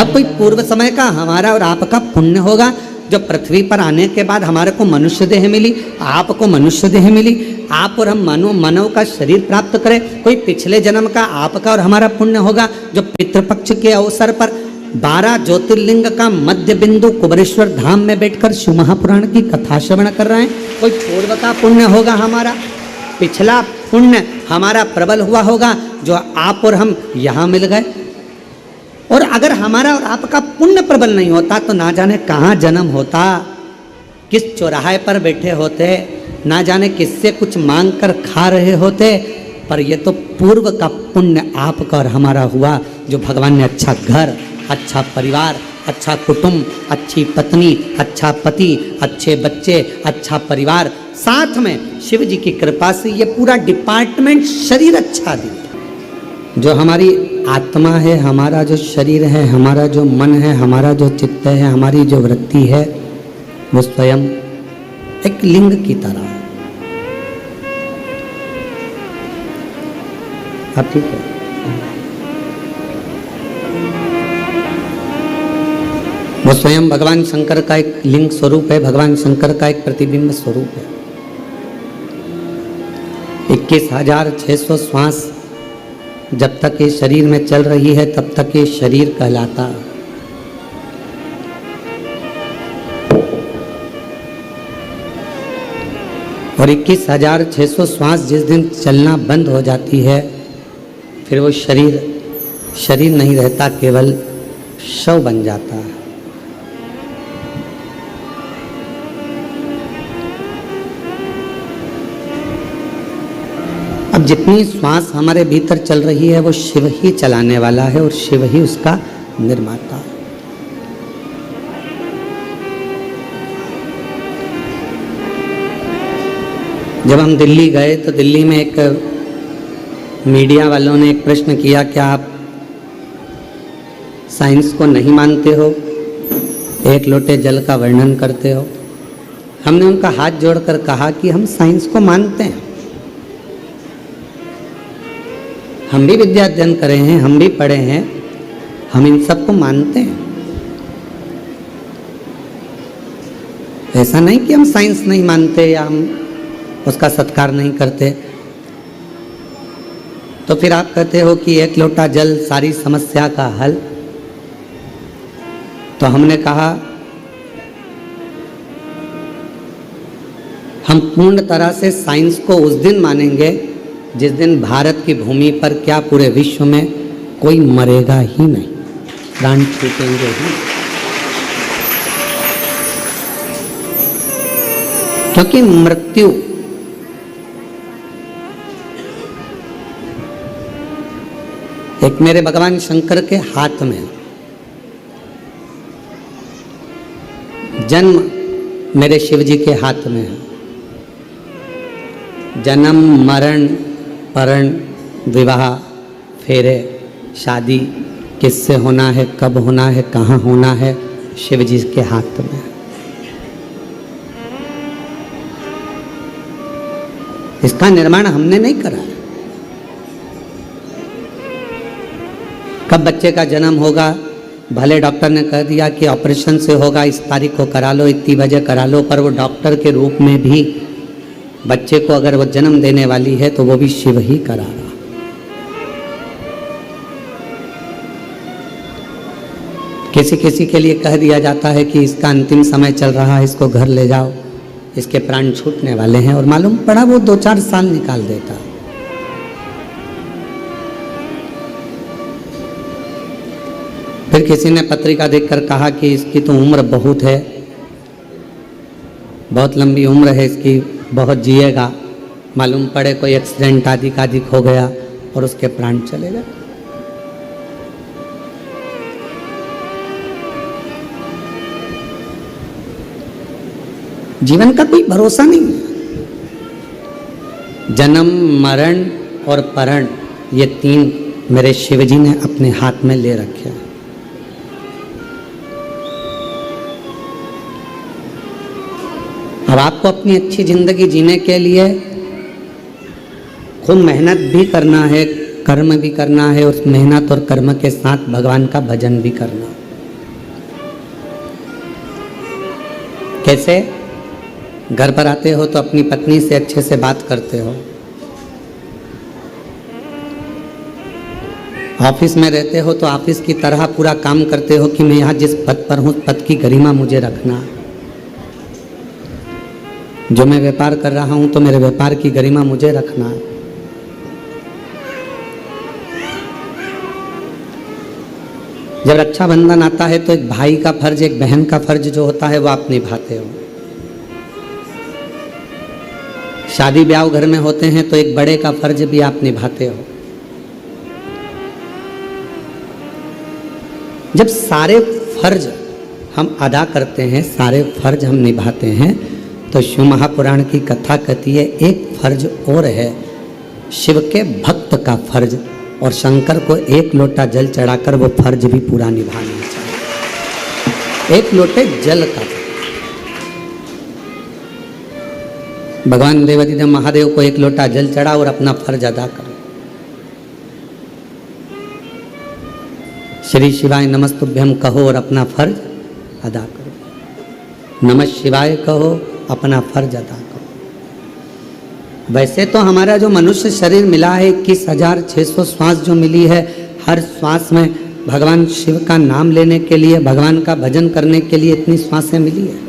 अब कोई पूर्व समय का हमारा और आपका पुण्य होगा, जो पृथ्वी पर आने के बाद हमारे को मनुष्य देह मिली, आपको मनुष्य देह मिली, आप और हम मानव का शरीर प्राप्त करें। कोई पिछले जन्म का आपका और हमारा पुण्य होगा, जो पितृपक्ष के अवसर पर 12 ज्योतिर्लिंग का मध्य बिंदु कुबरेश्वर धाम में बैठकर शिव महापुराण की कथा श्रवण कर रहे हैं। कोई पूर्व का पुण्य होगा, हमारा पिछला पुण्य हमारा प्रबल हुआ होगा, जो आप और हम यहाँ मिल गए। और अगर हमारा और आपका पुण्य प्रबल नहीं होता तो ना जाने कहाँ जन्म होता, किस चौराहे पर बैठे होते, ना जाने किससे कुछ मांग कर खा रहे होते। पर ये तो पूर्व का पुण्य आपका और हमारा हुआ, जो भगवान ने अच्छा घर, अच्छा परिवार, अच्छा कुटुंब, अच्छी पत्नी, अच्छा पति, अच्छे बच्चे, अच्छा परिवार, साथ में शिव जी की कृपा से ये पूरा डिपार्टमेंट शरीर अच्छा दिया। जो हमारी आत्मा है, हमारा जो शरीर है, हमारा जो मन है, हमारा जो चित्त है, हमारी जो वृत्ति है, वो स्वयं एक लिंग की तरह है। आप ठीक है? वो स्वयं भगवान शंकर का एक लिंग स्वरूप है, भगवान शंकर का एक प्रतिबिंब स्वरूप है। 21,600 श्वास जब तक ये शरीर में चल रही है तब तक ये शरीर कहलाता। और 21,600 श्वास जिस दिन चलना बंद हो जाती है, फिर वो शरीर नहीं रहता, केवल शव बन जाता है। अब जितनी श्वास हमारे भीतर चल रही है वो शिव ही चलाने वाला है और शिव ही उसका निर्माता है। जब हम दिल्ली गए तो दिल्ली में एक मीडिया वालों ने एक प्रश्न किया, क्या आप साइंस को नहीं मानते हो, एक लोटे जल का वर्णन करते हो? हमने उनका हाथ जोड़कर कहा कि हम साइंस को मानते हैं, हम भी विद्या अध्ययन करे हैं, हम भी पढ़े हैं, हम इन सब को मानते हैं। ऐसा नहीं कि हम साइंस नहीं मानते या हम उसका सत्कार नहीं करते। तो फिर आप कहते हो कि एक लोटा जल सारी समस्या का हल। तो हमने कहा हम पूर्ण तरह से साइंस को उस दिन मानेंगे जिस दिन भारत की भूमि पर क्या पूरे विश्व में कोई मरेगा ही नहीं, प्राण छूटेंगे ही। क्योंकि मृत्यु एक मेरे भगवान शंकर के हाथ में है, जन्म मेरे शिव जी के हाथ में है। जन्म, मरण, परण, विवाह, फेरे, शादी किससे होना है, कब होना है, कहाँ होना है, शिव जी के हाथ में है। इसका निर्माण हमने नहीं करा है। कब बच्चे का जन्म होगा, भले डॉक्टर ने कह दिया कि ऑपरेशन से होगा, इस तारीख को करा लो, इतनी बजे करा लो, पर वो डॉक्टर के रूप में भी बच्चे को अगर वो जन्म देने वाली है तो वो भी शिव ही करा रहा। किसी किसी के लिए कह दिया जाता है कि इसका अंतिम समय चल रहा है, इसको घर ले जाओ, इसके प्राण छूटने वाले हैं, और मालूम पड़ा वो 2-4 साल निकाल देता। फिर किसी ने पत्रिका देखकर कहा कि इसकी तो उम्र बहुत है, बहुत लंबी उम्र है इसकी, बहुत जिएगा। मालूम पड़े कोई एक्सीडेंट आदि हो गया और उसके प्राण चले गए। जीवन का कोई भरोसा नहीं है। जन्म, मरण और परण, ये 3 मेरे शिव जी ने अपने हाथ में ले रखे हैं। अब आपको अपनी अच्छी जिंदगी जीने के लिए खूब मेहनत भी करना है, कर्म भी करना है, उस मेहनत और कर्म के साथ भगवान का भजन भी करना है। कैसे? घर पर आते हो तो अपनी पत्नी से अच्छे से बात करते हो, ऑफिस में रहते हो तो ऑफिस की तरह पूरा काम करते हो कि मैं यहाँ जिस पद पर हूँ पद की गरिमा मुझे रखना, जो मैं व्यापार कर रहा हूँ तो मेरे व्यापार की गरिमा मुझे रखना। जब रक्षाबंधन आता है तो एक भाई का फर्ज, एक बहन का फर्ज जो होता है वो आप निभाते हो। शादी ब्याह घर में होते हैं तो एक बड़े का फर्ज भी आप निभाते हो। जब सारे फर्ज हम अदा करते हैं, सारे फर्ज हम निभाते हैं, तो शिव महापुराण की कथा कहती है एक फर्ज और है, शिव के भक्त का फर्ज, और शंकर को एक लोटा जल चढ़ाकर वो फर्ज भी पूरा निभाना चाहिए। एक लोटे जल का, भगवान देवादिदेव महादेव को एक लोटा जल चढ़ा और अपना फर्ज अदा करो। श्री शिवाय नमस्तुभ्यम कहो और अपना फर्ज अदा करो। नमः शिवाय कहो, अपना फर्ज अदा करो। वैसे तो हमारा जो मनुष्य शरीर मिला है 21,600 श्वास जो मिली है, हर श्वास में भगवान शिव का नाम लेने के लिए, भगवान का भजन करने के लिए इतनी श्वासें मिली है।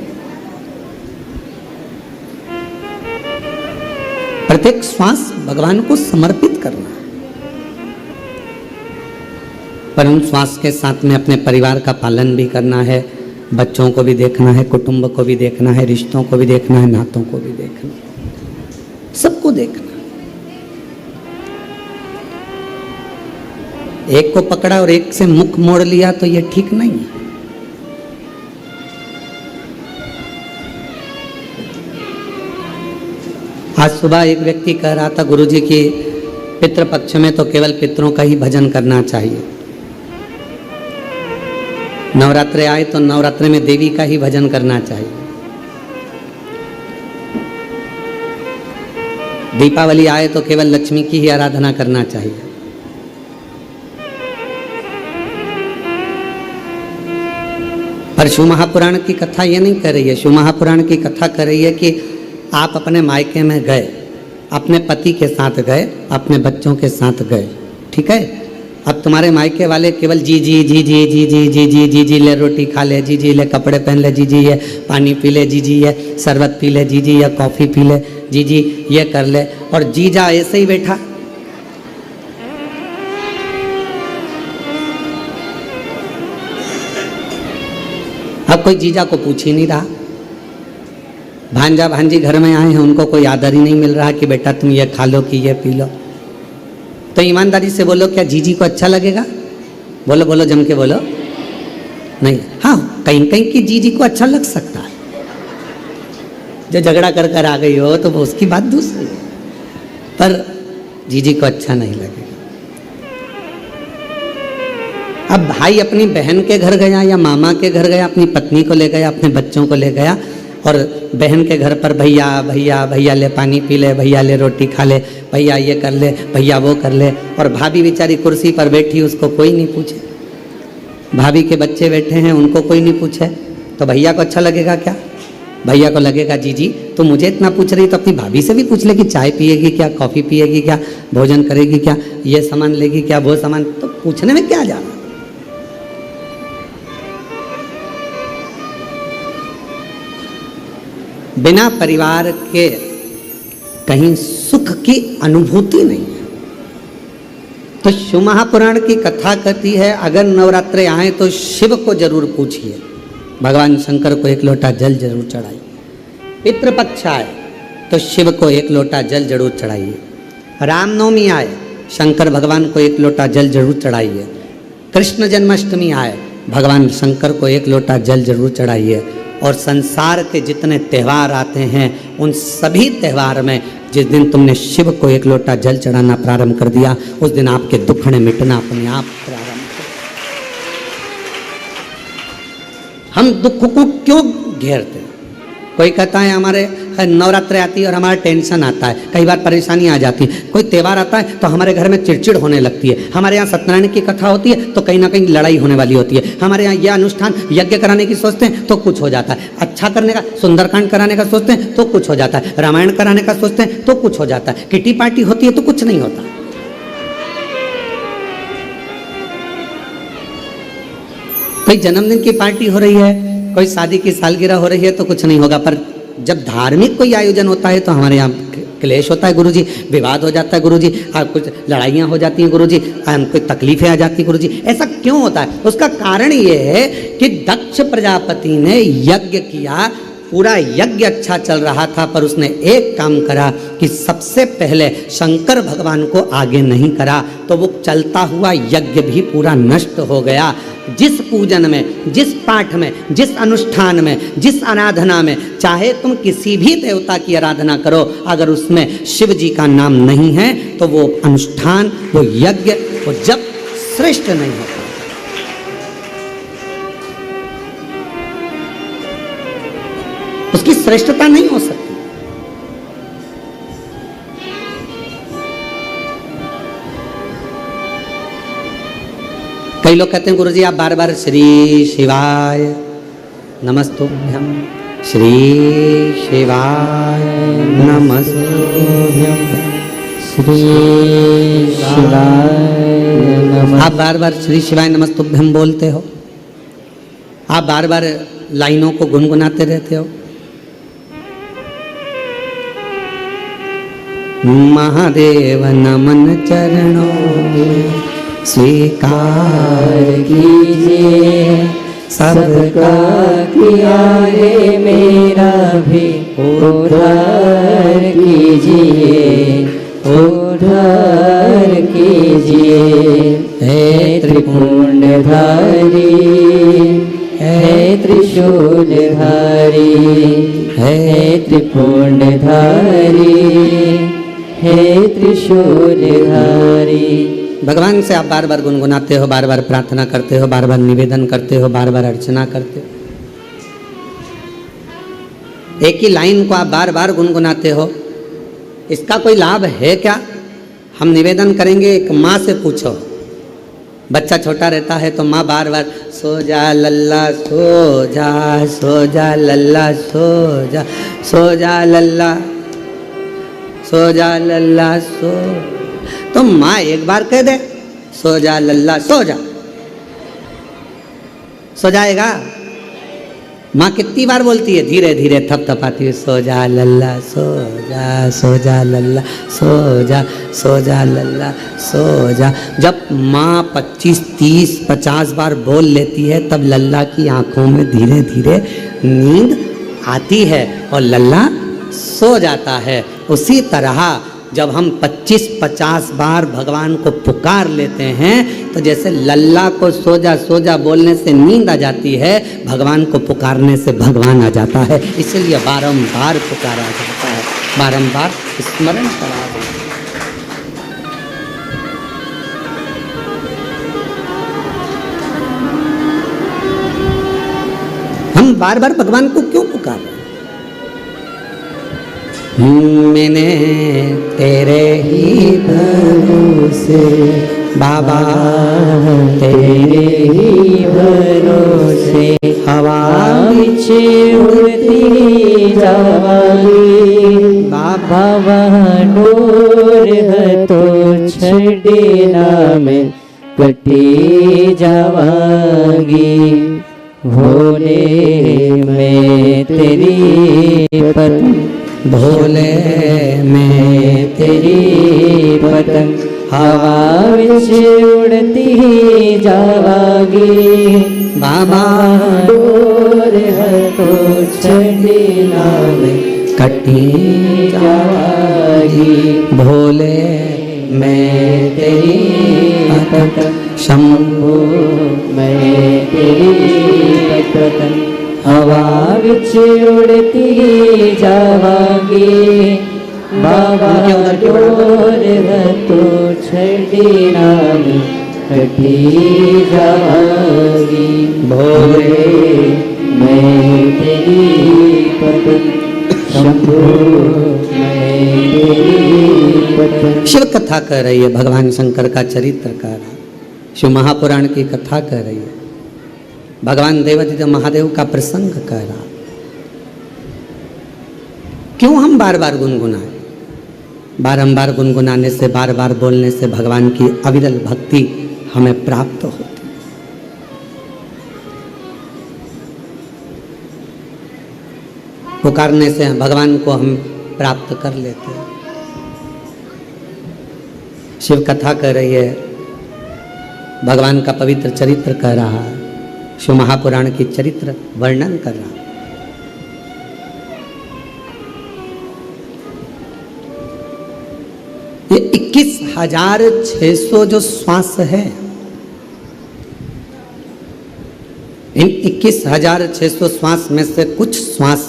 प्रत्येक श्वास भगवान को समर्पित करना, पर उन श्वास के साथ में अपने परिवार का पालन भी करना है, बच्चों को भी देखना है, कुटुंब को भी देखना है, रिश्तों को भी देखना है, नातों को भी देखना है, सबको देखना। एक को पकड़ा और एक से मुख मोड़ लिया तो ये ठीक नहीं है। आज सुबह एक व्यक्ति कह रहा था, गुरुजी की पितृपक्ष में तो केवल पितरों का ही भजन करना चाहिए, नवरात्रे आए तो नवरात्रे में देवी का ही भजन करना चाहिए, दीपावली आए तो केवल लक्ष्मी की ही आराधना करना चाहिए। पर शिव महापुराण की कथा ये नहीं कर रही है। शिव महापुराण की कथा कर रही है कि आप अपने मायके में गए, अपने पति के साथ गए, अपने बच्चों के साथ गए, ठीक है। अब तुम्हारे मायके वाले केवल जी जी जी जी जी जी जी जी जी जी ले रोटी खा ले, जी जी ले कपड़े पहन ले, जी जी ये पानी पी ले, जी जी ये शरबत पी ले, जी जी ये कॉफ़ी पी ले, जी जी ये कर ले, और जीजा ऐसे ही बैठा। अब कोई जीजा को पूछ ही नहीं रहा। भांजा भांजी घर में आए हैं, उनको कोई आदर ही नहीं मिल रहा कि बेटा तुम ये खा लो कि ये पी लो। तो ईमानदारी से बोलो, क्या जीजी को अच्छा लगेगा? बोलो बोलो, जम के बोलो। नहीं, हाँ कहीं कहीं की जीजी को अच्छा लग सकता है, जो झगड़ा कर कर आ गई हो तो वो उसकी बात दूसरी है, पर जीजी को अच्छा नहीं लगेगा। अब भाई अपनी बहन के घर गया या मामा के घर गया, अपनी पत्नी को ले गया, अपने बच्चों को ले गया, और बहन के घर पर भैया भैया भैया ले पानी पी ले, भैया ले रोटी खा ले, भैया ये कर ले, भैया वो कर ले, और भाभी बेचारी कुर्सी पर बैठी, उसको कोई नहीं पूछे। भाभी के बच्चे बैठे हैं, उनको कोई नहीं पूछे, तो भैया को अच्छा लगेगा क्या? भैया को लगेगा जीजी तो मुझे इतना पूछ रही तो अपनी भाभी से भी पूछ ले कि चाय पिएगी क्या, कॉफ़ी पिएगी क्या, भोजन करेगी क्या, ये सामान लेगी क्या, वो सामान, तो पूछने में क्या जाना। बिना परिवार के कहीं सुख की अनुभूति नहीं है। तो शिव महापुराण की कथा कहती है, अगर नवरात्रे आए तो शिव को जरूर पूछिए, भगवान शंकर को एक लोटा जल जरूर चढ़ाइए। पितृपक्ष आए तो शिव को एक लोटा जल जरूर चढ़ाइए। रामनवमी आए, शंकर भगवान को एक लोटा जल जरूर चढ़ाइए। कृष्ण जन्माष्टमी आए, भगवान शंकर को एक लोटा जल जरूर चढ़ाइए। और संसार के जितने त्यौहार आते हैं, उन सभी त्यौहार में जिस दिन तुमने शिव को एक लोटा जल चढ़ाना प्रारंभ कर दिया, उस दिन आपके दुखड़े मिटना अपने आप प्रारंभ कर। हम दुख को क्यों घेरते? कोई कहता है नवरात्र आती है और हमारा टेंशन आता है, कई बार परेशानी आ जाती है, कोई त्यौहार आता है तो हमारे घर में चिड़चिड़ होने लगती है, हमारे यहाँ सत्यनारायण की कथा होती है तो कहीं ना कहीं लड़ाई होने वाली होती है, हमारे यहाँ यह अनुष्ठान यज्ञ कराने की सोचते हैं तो कुछ हो जाता है, अच्छा करने का सुंदरकांड कराने का सोचते हैं तो कुछ हो जाता है, रामायण कराने का सोचते हैं तो कुछ हो जाता है, किटी पार्टी होती है तो कुछ नहीं होता। कोई जन्मदिन की पार्टी हो रही है, कोई शादी की सालगिरह हो रही है तो कुछ नहीं होगा, पर जब धार्मिक कोई आयोजन होता है तो हमारे यहाँ क्लेश होता है गुरुजी, विवाद हो जाता है गुरुजी, कुछ लड़ाइयाँ हो जाती हैं गुरुजी, कोई तकलीफें आ जाती हैं गुरुजी। ऐसा क्यों होता है? उसका कारण ये है कि दक्ष प्रजापति ने यज्ञ किया, पूरा यज्ञ अच्छा चल रहा था, पर उसने एक काम करा कि सबसे पहले शंकर भगवान को आगे नहीं करा, तो वो चलता हुआ यज्ञ भी पूरा नष्ट हो गया। जिस पूजन में, जिस पाठ में, जिस अनुष्ठान में, जिस आराधना में, चाहे तुम किसी भी देवता की आराधना करो, अगर उसमें शिव जी का नाम नहीं है तो वो अनुष्ठान, वो यज्ञ, वो जप श्रेष्ठ नहीं होता। उसकी श्रेष्ठता नहीं हो सकती। कई लोग कहते हैं गुरुजी आप बार बार श्री शिवाय नमस्तुभ्यम, श्री शिवाय नमस्तुभ्यम, श्री शिवाय नमः। आप बार बार श्री शिवाय नमस्तुभ्यम बोलते हो, आप बार बार लाइनों को गुनगुनाते रहते हो। महादेव नमन चरणों में स्वीकार कीजिए, सबका किया है मेरा भी उद्धार कीजिए, उद्धार कीजिए। हे त्रिपुंडधारी, हे त्रिशूलधारी, हे त्रिपुंडधारी, हे त्रिशूलधारी। भगवान से आप बार बार गुनगुनाते हो, बार बार प्रार्थना करते हो, बार बार निवेदन करते हो, बार बार अर्चना करते हो। एक ही लाइन को आप बार बार गुनगुनाते हो, इसका कोई लाभ है क्या? हम निवेदन करेंगे, एक माँ से पूछो, बच्चा छोटा रहता है तो माँ बार बार सो जा लल्ला सो जा, सो जा लल्ला सो जा, सो जा लल्ला, सो जा लल्ला सो। तो माँ एक बार कह दे सो जा लल्ला सो जा, सो जाएगा? माँ कितनी बार बोलती है? धीरे धीरे थपथपाती है, सो जा लल्ला सो जा, सो जा लल्ला सो जा, सो जा लल्ला सो जा। जब माँ 25, 30, 50 बार बोल लेती है तब लल्ला की आंखों में धीरे धीरे नींद आती है और लल्ला सो जाता है। उसी तरह जब हम 25-50 बार भगवान को पुकार लेते हैं तो जैसे लल्ला को सो जा बोलने से नींद आ जाती है, भगवान को पुकारने से भगवान आ जाता है। इसलिए बारंबार पुकारा जाता है, बारंबार स्मरण करा जाता है। हम बार बार भगवान को क्यों पुकार रहे हैं? मैंने तेरे ही भरोसे बाबा, तेरे ही भरोसे हवा बिच उड़ती जावांगी बाबा, वहाँ डोर है तो छड़ना में कटी जावांगी। भोले मैं तेरी पत्नी, भोले मैं तेरी पतंग हवा विच उड़ती जावांगी बाबा, डोर है तो छड़ना में कटी जावांगी। भोले मैं तेरी पतंग, शंभो मैं तेरी पतंग हवा विच उड़ती जावांगी बाबा, डोर है तो छड़ना में कटी जावांगी। भोले मैं तेरी पतंग, शिव कथा कह रही है, भगवान शंकर का चरित्र कह रहा है, शिव महापुराण की कथा कह रही है, भगवान देवादिदेव महादेव का प्रसंग कह रहा है। क्यों हम बार बार गुनगुनाएं? बारंबार गुनगुनाने से, बार बार बोलने से भगवान की अविरल भक्ति हमें प्राप्त होती है। पुकारने से भगवान को हम प्राप्त कर लेते हैं। शिव कथा कह रही है, भगवान का पवित्र चरित्र कह रहा है, शिव महापुराण की चरित्र वर्णन कर रहा है। ये 21,600 जो श्वास है, इन 21,600 श्वास में से कुछ श्वास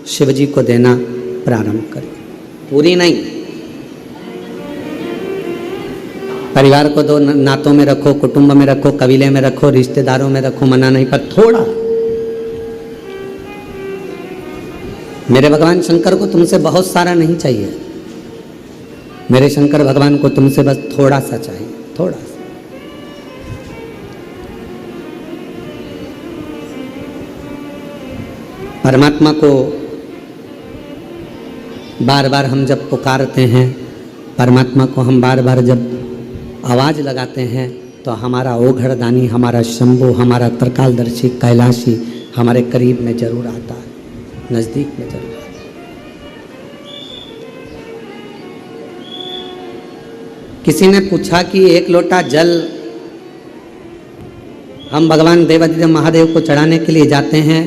शिव जी को देना प्रारंभ करें, पूरी नहीं। परिवार को दो, नातों में रखो, कुटुंब में रखो, कबीले में रखो, रिश्तेदारों में रखो, मना नहीं, पर थोड़ा। मेरे भगवान शंकर को तुमसे बहुत सारा नहीं चाहिए, मेरे शंकर भगवान को तुमसे बस थोड़ा सा चाहिए, थोड़ा सा। परमात्मा को बार बार हम जब पुकारते हैं, परमात्मा को हम बार बार जब आवाज़ लगाते हैं, तो हमारा ओघड़दानी, हमारा शंभु, हमारा त्रिकालदर्शी कैलाशी हमारे करीब में जरूर आता है, नज़दीक में जरूर आता है। किसी ने पूछा कि एक लोटा जल हम भगवान देवादिदेव महादेव को चढ़ाने के लिए जाते हैं,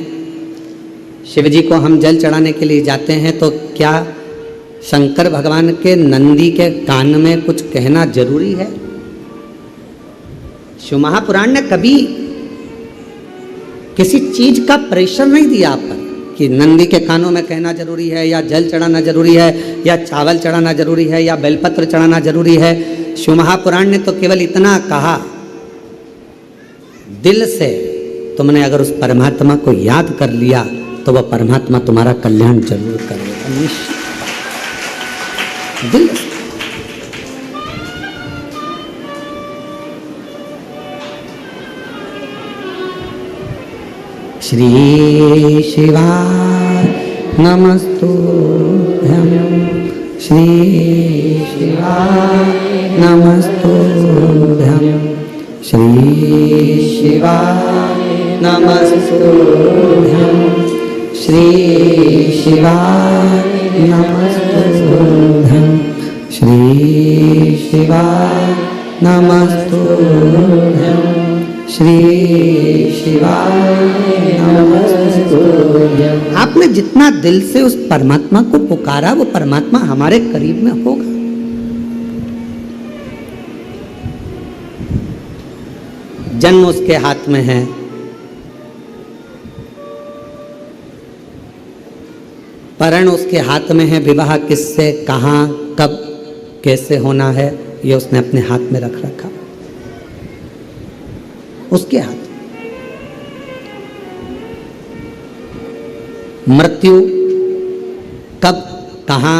शिव जी को हम जल चढ़ाने के लिए जाते हैं, तो क्या शंकर भगवान के नंदी के कान में कुछ कहना जरूरी है? शिव महापुराण ने कभी किसी चीज का प्रेशर नहीं दिया आप पर कि नंदी के कानों में कहना जरूरी है, या जल चढ़ाना जरूरी है, या चावल चढ़ाना जरूरी है, या बेलपत्र चढ़ाना जरूरी है। शिव महापुराण ने तो केवल इतना कहा, दिल से तुमने अगर उस परमात्मा को याद कर लिया तो वह परमात्मा तुम्हारा कल्याण जरूर करेगा, निश्चित। दिल से। श्री शिवाय नमस्तुभ्यं, श्री शिवाय नमस्तुभ्यं, श्री शिवाय नमस्तुभ्यं, श्री शिवाय नमस्तुभ्यं, श्री शिवाय नमस्तुभ्यं, श्री शिवाय नमस्तुभ्यं। आपने जितना दिल से उस परमात्मा को पुकारा, वो परमात्मा हमारे करीब में होगा। जन्म उसके हाथ में है, परण उसके हाथ में है, विवाह किससे, कहाँ, कब, कैसे होना है, ये उसने अपने हाथ में रख रखा, उसके हाथ। मृत्यु कब, कहाँ,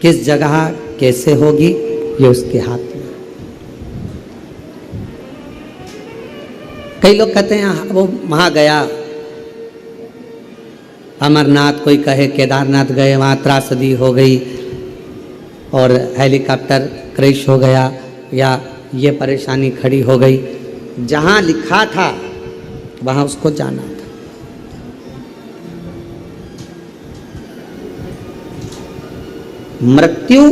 किस जगह, कैसे होगी, ये उसके हाथ में। कई लोग कहते हैं वो वहां गया, अमरनाथ, कोई कहे केदारनाथ गए, वहाँ त्रासदी हो गई और हेलीकॉप्टर क्रैश हो गया, या ये परेशानी खड़ी हो गई। जहाँ लिखा था वहाँ उसको जाना था। मृत्यु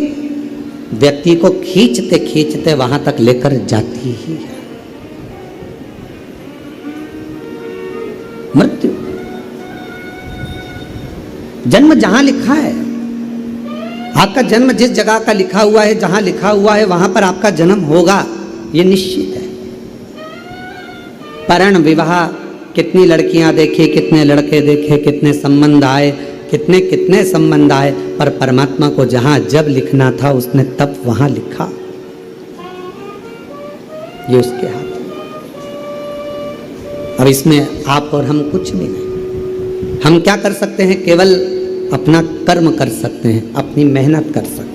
व्यक्ति को खींचते खींचते वहां तक लेकर जाती ही है। मृत्यु, जन्म जहां लिखा है, आपका जन्म जिस जगह का लिखा हुआ है, जहां लिखा हुआ है वहां पर आपका जन्म होगा, ये निश्चित है। परण विवाह, कितनी लड़कियां देखी, कितने लड़के देखे, कितने संबंध आए, कितने कितने संबंध आए, पर परमात्मा को जहां जब लिखना था उसने तब वहां लिखा। ये उसके हाथ में। अब इसमें आप और हम कुछ भी नहीं। हम क्या कर सकते हैं? केवल अपना कर्म कर सकते हैं, अपनी मेहनत कर सकते हैं।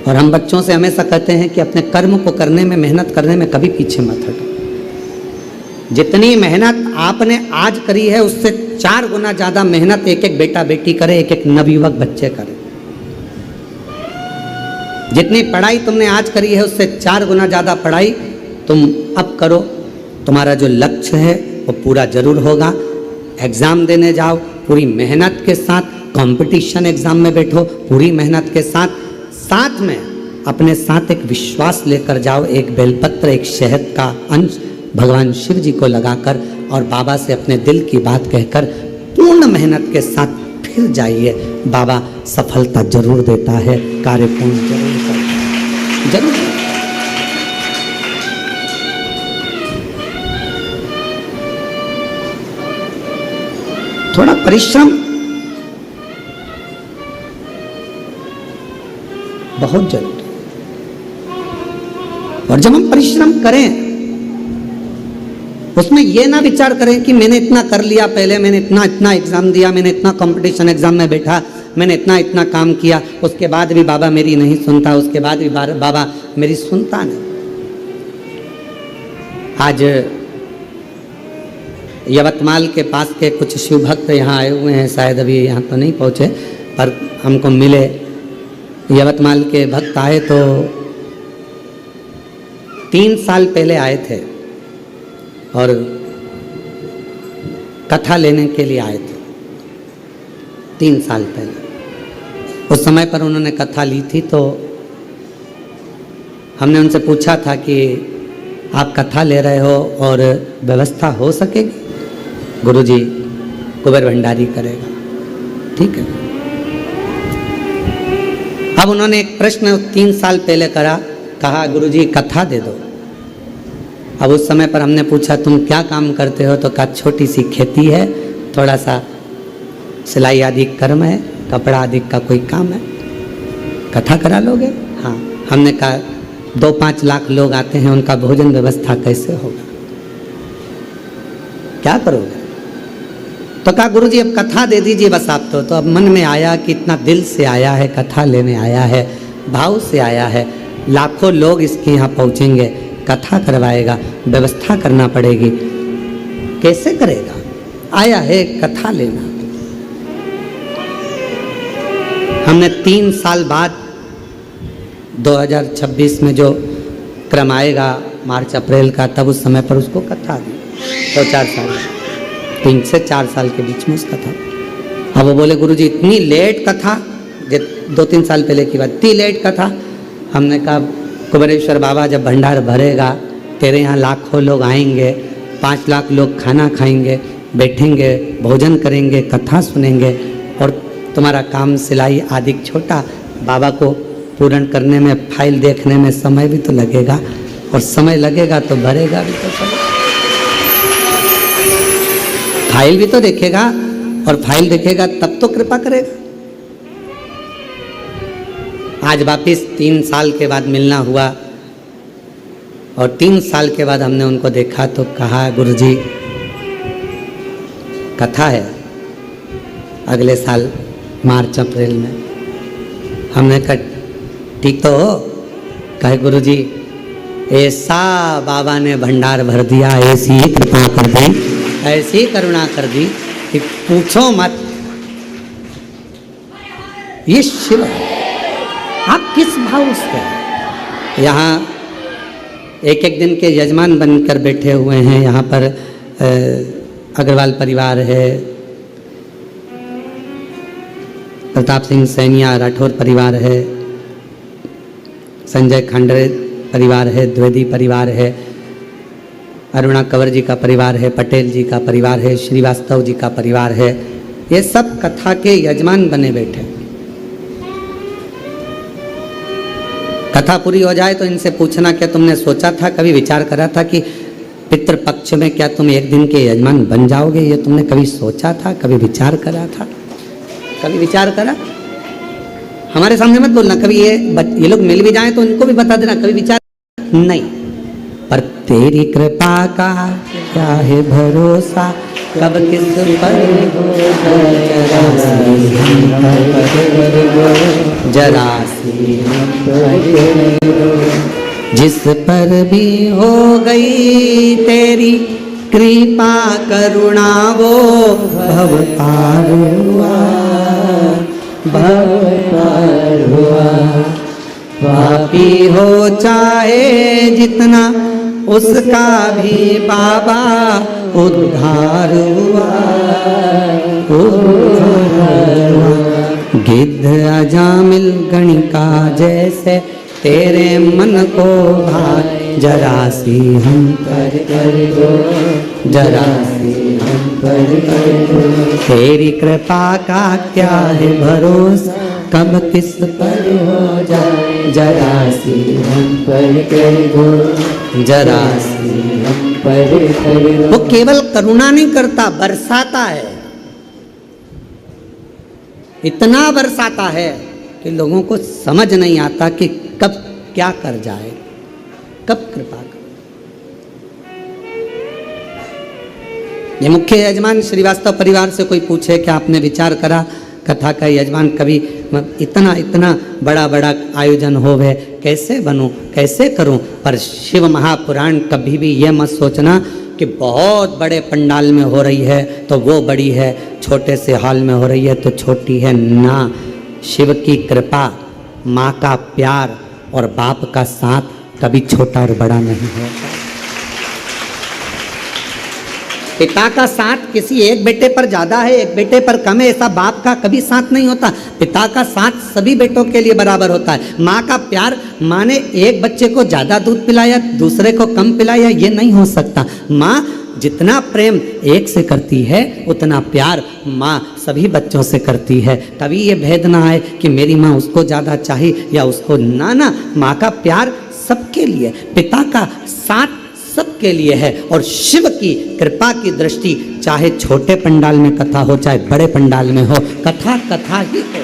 और हम बच्चों से हमेशा कहते हैं कि अपने कर्म को करने में, मेहनत करने में कभी पीछे मत हटो। जितनी मेहनत आपने आज करी है उससे 4 गुना ज़्यादा मेहनत एक एक बेटा बेटी करे, एक एक नवयुवक बच्चे करे। जितनी पढ़ाई तुमने आज करी है उससे 4 गुना ज़्यादा पढ़ाई तुम अब करो। तुम्हारा जो लक्ष्य है वो पूरा जरूर होगा। एग्ज़ाम देने जाओ पूरी मेहनत के साथ, कंपटीशन एग्ज़ाम में बैठो पूरी मेहनत के साथ, साथ में अपने साथ एक विश्वास लेकर जाओ, एक बेलपत्र, एक शहद का अंश भगवान शिव जी को लगाकर और बाबा से अपने दिल की बात कहकर पूर्ण मेहनत के साथ फिर जाइए। बाबा सफलता जरूर देता है, कार्य पूर्ण जरूर करता है, जरूर। थोड़ा परिश्रम बहुत जरूरी है। और जब हम परिश्रम करें उसमें यह ना विचार करें कि मैंने इतना कर लिया, पहले मैंने इतना एग्जाम दिया, मैंने इतना कंपटीशन एग्जाम में बैठा, मैंने इतना काम किया, उसके बाद भी बाबा मेरी नहीं सुनता, उसके बाद भी बाबा मेरी सुनता नहीं। आज यवतमाल के पास के कुछ शिव भक्त यहाँ आए हुए हैं, शायद अभी यहाँ तो नहीं पहुँचे पर हमको मिले। यवतमाल के भक्त आए तो 3 साल पहले आए थे और कथा लेने के लिए आए थे 3 साल पहले। उस समय पर उन्होंने कथा ली थी तो हमने उनसे पूछा था कि आप कथा ले रहे हो और व्यवस्था हो सकेगी? गुरुजी कुबेर भंडारी करेगा, ठीक है। अब उन्होंने एक प्रश्न 3 साल पहले कहा गुरुजी कथा दे दो। अब उस समय पर हमने पूछा तुम क्या काम करते हो? तो कहा छोटी सी खेती है, थोड़ा सा सिलाई आदि कर्म है, कपड़ा आदि का कोई काम है, कथा करा लोगे? हाँ। हमने कहा 2-5 लाख लोग आते हैं, उनका भोजन व्यवस्था कैसे होगा, क्या करोगे? तो कहा गुरुजी अब कथा दे दीजिए बस आप तो अब मन में आया कि इतना दिल से आया है, कथा लेने आया है, भाव से आया है, लाखों लोग इसके यहाँ पहुँचेंगे, कथा करवाएगा, व्यवस्था करना पड़ेगी, कैसे करेगा? आया है कथा लेना। हमने 3 साल बाद 2026 में जो क्रम आएगा मार्च अप्रैल का, तब उस समय पर उसको कथा दी। तो 4 साल 3 से 4 साल के बीच में उस कथा। अब वो बोले गुरुजी इतनी लेट कथा, 2-3 साल पहले की बात, इतनी लेट कथा। हमने कहा कुबेरेश्वर बाबा जब भंडार भरेगा, तेरे यहाँ लाखों लोग आएंगे, 5 लाख लोग खाना खाएंगे, बैठेंगे, भोजन करेंगे, कथा सुनेंगे, और तुम्हारा काम सिलाई आदि छोटा, बाबा को पूर्ण करने में, फाइल देखने में समय भी तो लगेगा, और समय लगेगा तो भरेगा भी तो समय, फाइल भी तो देखेगा, और फाइल देखेगा तब तो कृपा करेगा। आज वापिस 3 साल के बाद मिलना हुआ, और 3 साल के बाद हमने उनको देखा तो कहा गुरुजी कथा है अगले साल मार्च अप्रैल में। हमने कहा ठीक तो हो? कहे गुरुजी ऐसा बाबा ने भंडार भर दिया, ऐसी कृपा कर दी, ऐसी करुणा कर दी कि पूछो मत। ये शिव है, आप किस भाव से यहाँ एक दिन के यजमान बनकर बैठे हुए हैं। यहाँ पर अग्रवाल परिवार है, प्रताप सिंह सैनिया राठौर परिवार है, संजय खांडरे परिवार है, द्विवेदी परिवार है, अरुणा कंवर जी का परिवार है, पटेल जी का परिवार है, श्रीवास्तव जी का परिवार है। ये सब कथा के यजमान बने बैठे। कथा पूरी हो जाए तो इनसे पूछना क्या तुमने सोचा था, कभी विचार करा था कि पितृपक्ष में क्या तुम एक दिन के यजमान बन जाओगे? ये तुमने कभी सोचा था, कभी विचार करा था? कभी विचार करा? हमारे सामने मत बोलना, कभी ये लोग मिल भी जाएं तो इनको भी बता देना, कभी विचार नहीं। पर तेरी कृपा का क्या है भरोसा, कब किस पर जरा सी जिस पर भी हो गई तेरी कृपा करुणा वो भव पार हुआ, भव पार हुआ। पापी हो चाहे जितना उसका भी बाबा उद्धार हुआ, उद्धार हुआ। गिद्ध अजामिल गणिका जैसे तेरे मन को भाए, जरा सी हम पर कर दो, जरा सी हम पर कर दो। तेरी कृपा का क्या है भरोसा, कब किस पर हो जाए, जरा सी हम पर कर दो, जरा सी हम पर कर दो। वो केवल करुणा नहीं करता, बरसाता है, इतना बरसाता है कि लोगों को समझ नहीं आता कि कब क्या कर जाए, कब कृपा कर। ये मुख्य यजमान श्रीवास्तव परिवार से कोई पूछे कि आपने विचार करा कथा का यजमान कभी इतना इतना बड़ा बड़ा आयोजन होवे, कैसे बनूं, कैसे करूं। पर शिव महापुराण कभी भी ये मत सोचना कि बहुत बड़े पंडाल में हो रही है तो वो बड़ी है, छोटे से हॉल में हो रही है तो छोटी है ना। शिव की कृपा, माँ का प्यार और बाप का साथ कभी छोटा और बड़ा नहीं होता। पिता का साथ किसी एक बेटे पर ज्यादा है, एक बेटे पर कम है, ऐसा बाप का कभी साथ नहीं होता। पिता का साथ सभी बेटों के लिए बराबर होता है। माँ का प्यार, माँ ने एक बच्चे को ज्यादा दूध पिलाया, दूसरे को कम पिलाया, ये नहीं हो सकता। माँ जितना प्रेम एक से करती है उतना प्यार माँ सभी बच्चों से करती है। कभी ये भेद ना आए कि मेरी माँ उसको ज़्यादा चाहिए या उसको ना। माँ का प्यार सबके लिए, पिता का साथ सबके लिए है। और शिव की कृपा की दृष्टि चाहे छोटे पंडाल में कथा हो चाहे बड़े पंडाल में हो, कथा कथा ही हो।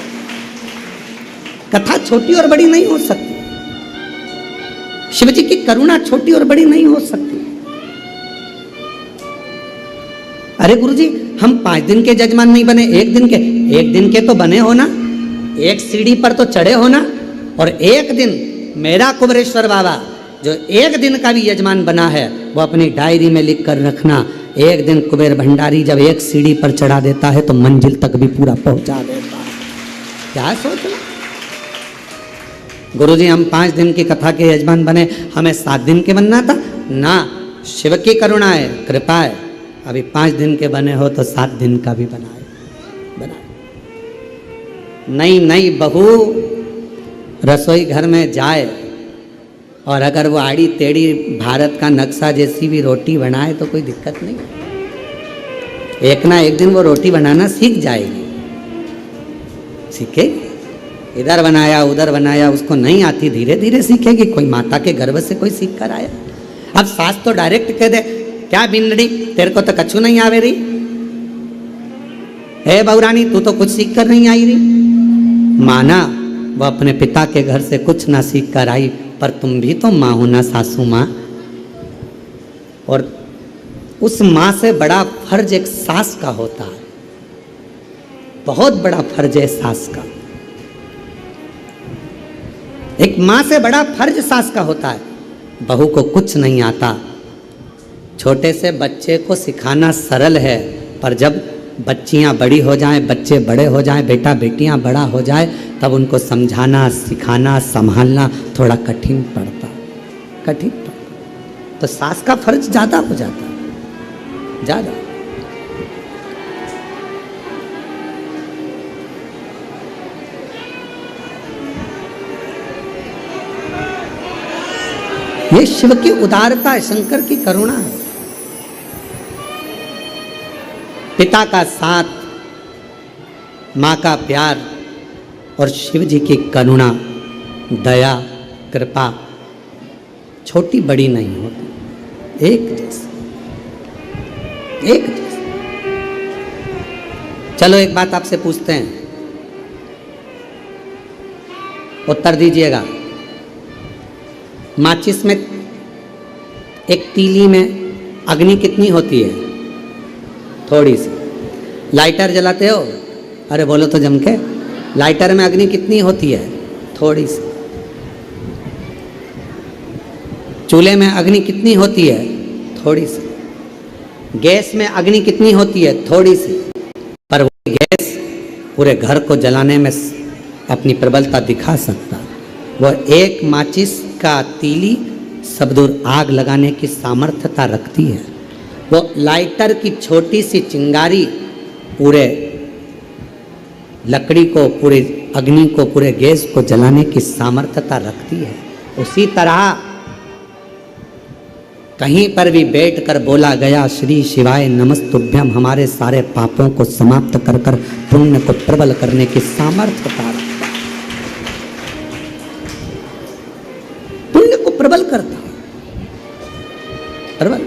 कथा छोटी और बड़ी नहीं हो सकती। शिव जी की करुणा छोटी और बड़ी नहीं हो सकती। अरे गुरुजी, हम 5 दिन के जजमान नहीं बने, 1 दिन के। 1 दिन के तो बने हो ना, एक सीढ़ी पर तो चढ़े हो ना। और 1 दिन मेरा कुबेरेश्वर बाबा जो 1 दिन का भी यजमान बना है वो अपनी डायरी में लिख कर रखना। 1 दिन कुबेर भंडारी जब एक सीढ़ी पर चढ़ा देता है तो मंजिल तक भी पूरा पहुंचा देता है। क्या सोच रहे गुरुजी, हम 5 दिन की कथा के यजमान बने, हमें 7 दिन के बनना था ना। शिव की करुणा है, कृपा है। अभी 5 दिन के बने हो तो 7 दिन का भी बनाए। नई बहू रसोई घर में जाए और अगर वो आड़ी टेढ़ी भारत का नक्शा जैसी भी रोटी बनाए तो कोई दिक्कत नहीं। एक ना एक दिन वो रोटी बनाना सीख जाएगी, सीखेगी। इधर बनाया उधर बनाया, उसको नहीं आती, धीरे धीरे सीखेगी। कोई माता के गर्भ से कोई सीख कर आया। अब सास तो डायरेक्ट कह दे, क्या बिंदड़ी तेरे को तो कछु नहीं आवे रही है, बहुरानी तू तो कुछ सीख कर नहीं आई रही। माना वो अपने पिता के घर से कुछ ना सीख कर आई, पर तुम भी तो माँ हो ना सासू माँ। और उस माँ से बड़ा फर्ज एक सास का होता है, बहुत बड़ा फर्ज है सास का। एक माँ से बड़ा फर्ज सास का होता है। बहू को कुछ नहीं आता, छोटे से बच्चे को सिखाना सरल है, पर जब बच्चियां बड़ी हो जाएं, बच्चे बड़े हो जाएं, बेटा बेटियां बड़ा हो जाए, तब उनको समझाना सिखाना संभालना थोड़ा कठिन पड़ता। तो सास का फर्ज ज़्यादा हो जाता है, ज़्यादा। ये शिव की उदारता है, शंकर की करुणा है। पिता का साथ, माँ का प्यार और शिव जी की करुणा, दया, कृपा छोटी बड़ी नहीं होती, एक जैसी, एक जैसी। चलो एक बात आपसे पूछते हैं, उत्तर दीजिएगा। माचिस में एक तीली में अग्नि कितनी होती है? थोड़ी सी। लाइटर जलाते हो, अरे बोलो तो जम के, लाइटर में अग्नि कितनी होती है? थोड़ी सी। चूल्हे में अग्नि कितनी होती है? थोड़ी सी। गैस में अग्नि कितनी होती है? थोड़ी सी। पर वो गैस पूरे घर को जलाने में अपनी प्रबलता दिखा सकता। वो एक माचिस का तीली सब दूर आग लगाने की सामर्थ्यता रखती है। वो लाइटर की छोटी सी चिंगारी पूरे लकड़ी को, पूरे अग्नि को, पूरे गैस को जलाने की सामर्थ्यता रखती है। उसी तरह कहीं पर भी बैठकर बोला गया श्री शिवाय नमस्तुभ्यम, हमारे सारे पापों को समाप्त कर कर पुण्य को प्रबल करने की सामर्थ्यता रखता है, पुण्य को प्रबल करता है, प्रबल।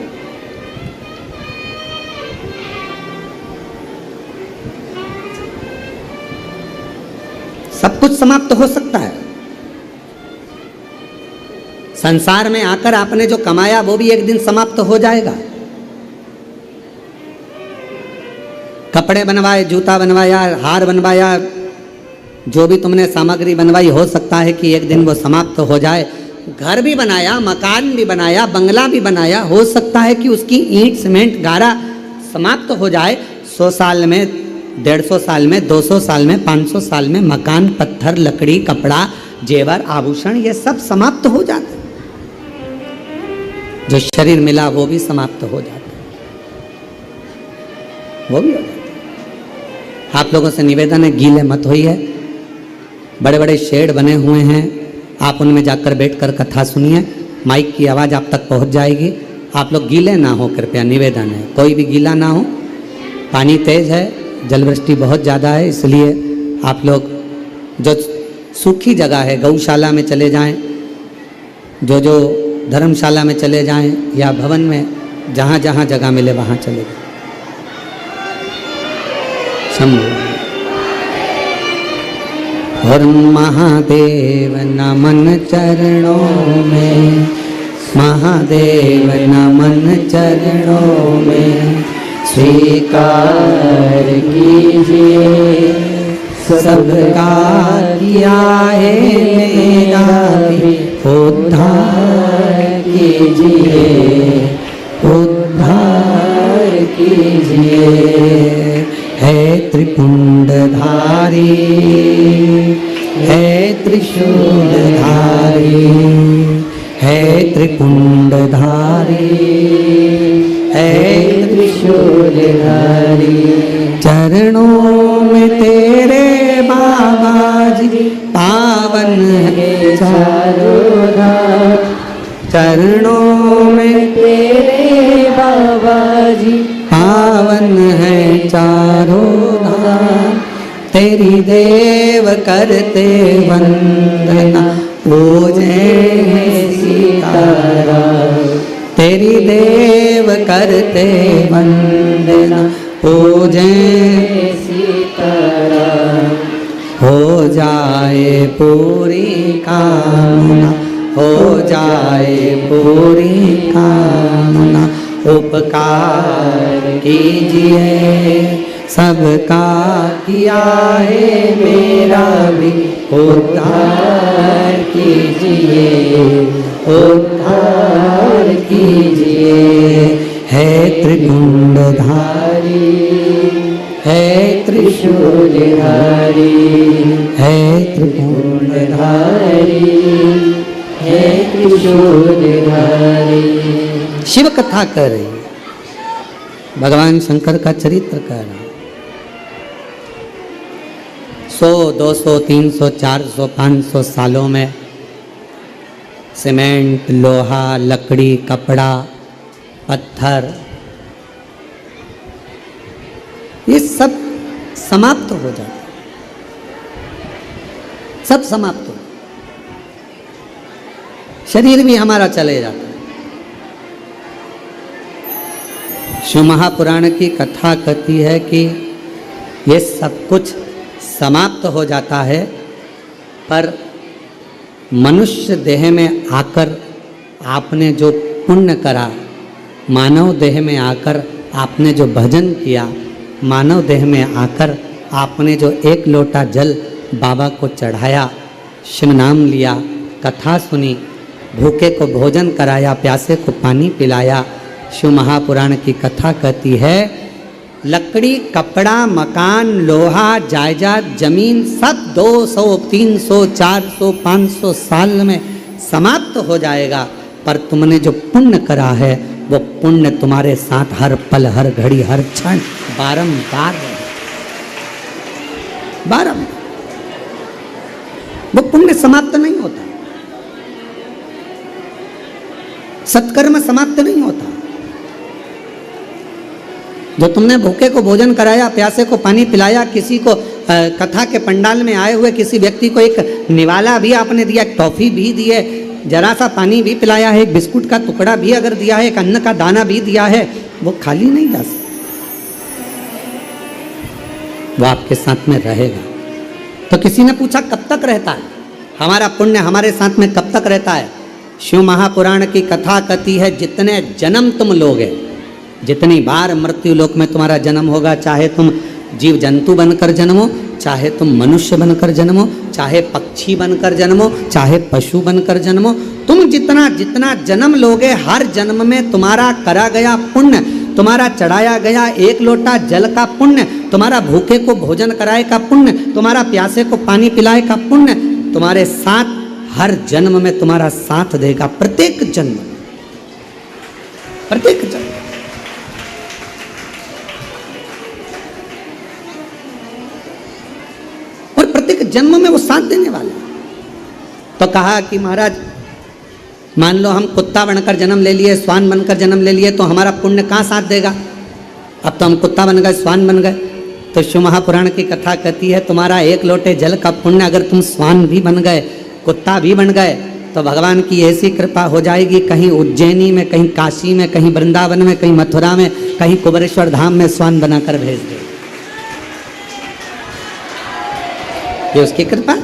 सब कुछ समाप्त हो सकता है। संसार में आकर आपने जो कमाया वो भी एक दिन समाप्त हो जाएगा। कपड़े बनवाए, जूता बनवाया, हार बनवाया, जो भी तुमने सामग्री बनवाई, हो सकता है कि एक दिन वो समाप्त हो जाए। घर भी बनाया, मकान भी बनाया, बंगला भी बनाया, हो सकता है कि उसकी ईंट, सीमेंट, गारा समाप्त हो जाए। 100 साल में, 150 साल में, 200 साल में, 500 साल में मकान, पत्थर, लकड़ी, कपड़ा, जेवर, आभूषण, ये सब समाप्त हो जाते। जो शरीर मिला वो भी समाप्त हो जाता, वो भी हो जाता। आप लोगों से निवेदन है, गीले मत होइए। बड़े बड़े शेड बने हुए हैं, आप उनमें जाकर बैठकर कथा सुनिए, माइक की आवाज़ आप तक पहुंच जाएगी। आप लोग गीले ना हो, कृपया निवेदन है, कोई भी गीला ना हो। पानी तेज है, जलवृष्टि बहुत ज़्यादा है, इसलिए आप लोग जो सूखी जगह है, गौशाला में चले जाएं, जो धर्मशाला में चले जाएं, या भवन में, जहाँ जहाँ जगह मिले वहाँ चले जाएं। शंभु। और महादेव नमन चरणों में, महादेव नमन चरणों में, स्वीकार कीजिए सबका किया है मेरा भी उद्धार कीजिए, उद्धार कीजिए। है त्रिपुंडधारी, है त्रिशूलधारी, है त्रिपुंडधारी, है त्रिशूलधारी। चरणों में तेरे बाबा जी पावन है चारों धाम, चरणों में तेरे बाबा जी पावन है चारों धाम। तेरी देव करते वंदना, पूजे सीताराम। तेरी देव करते वंदना, पूजे सीताराम। हो जाए पूरी कामना, हो जाए पूरी कामना। उपकार कीजिए सबका किया है मेरा भी उद्धार कीजिए, उद्धार कीजिए। है त्रिपुंडधारी, है त्रिशूलधारी, है त्रिपुंडधारी, है त्रिशूलधारी। शिव कथा कर रही है, भगवान शंकर का चरित्र कर रहा है। 100, 200, 300, 400, 500 सालों में सीमेंट, लोहा, लकड़ी, कपड़ा, पत्थर, ये सब समाप्त हो जाता, सब समाप्त हो, शरीर भी हमारा चले जाता है। शिव महापुराण की कथा कहती है कि ये सब कुछ समाप्त हो जाता है, पर मनुष्य देह में आकर आपने जो पुण्य करा, मानव देह में आकर आपने जो भजन किया, मानव देह में आकर आपने जो एक लोटा जल बाबा को चढ़ाया, शिव नाम लिया, कथा सुनी, भूखे को भोजन कराया, प्यासे को पानी पिलाया। शिव महापुराण की कथा कहती है लकड़ी, कपड़ा, मकान, लोहा, जायदाद, जमीन सब 200, 300, 400, 500 साल में समाप्त हो जाएगा, पर तुमने जो पुण्य करा है वो पुण्य तुम्हारे साथ हर पल, हर घड़ी, हर क्षण बारंबार बारंबार। वो पुण्य समाप्त नहीं होता, सत्कर्म समाप्त नहीं होता। जो तुमने भूखे को भोजन कराया, प्यासे को पानी पिलाया, किसी को कथा के पंडाल में आए हुए किसी व्यक्ति को एक निवाला भी आपने दिया, टॉफी भी दी है, जरा सा पानी भी पिलाया है, एक बिस्कुट का टुकड़ा भी अगर दिया है, एक अन्न का दाना भी दिया है, वो खाली नहीं जा सकता, वो आपके साथ में रहेगा। तो किसी ने पूछा कब तक रहता है हमारा पुण्य, हमारे साथ में कब तक रहता है? शिव महापुराण की कथा कहती है जितने जन्म तुम लोगे, जितनी बार मृत्यु लोक में तुम्हारा जन्म होगा, चाहे तुम जीव जंतु बनकर जन्मो, चाहे तुम मनुष्य बनकर जन्मो, चाहे पक्षी बनकर जन्मो, चाहे पशु बनकर जन्मो, तुम जितना जितना जन्म लोगे, हर जन्म में तुम्हारा करा गया पुण्य, तुम्हारा चढ़ाया गया एक लोटा जल का पुण्य, तुम्हारा भूखे को भोजन कराए का पुण्य, तुम्हारा प्यासे को पानी पिलाए का पुण्य तुम्हारे साथ हर जन्म में तुम्हारा साथ देगा, प्रत्येक जन्म, प्रत्येक जन्म। और प्रत्येक जन्म में वो साथ देने वाला। तो कहा कि महाराज मान लो हम कुत्ता बनकर जन्म ले लिए, श्वान बनकर जन्म ले लिए, तो हमारा पुण्य कहाँ साथ देगा? अब तो हम कुत्ता बन गए, श्वान बन गए। तो शिव महापुराण की कथा कहती है तुम्हारा एक लोटे जल का पुण्य अगर तुम श्वान भी बन गए, कुत्ता भी बन गए, तो भगवान की ऐसी कृपा हो जाएगी, कहीं उज्जैनी में, कहीं काशी में, कहीं वृंदावन में, कहीं मथुरा में, कहीं कुबेरेश्वर धाम में श्वान बनाकर भेज दे, ये उसकी कृपा।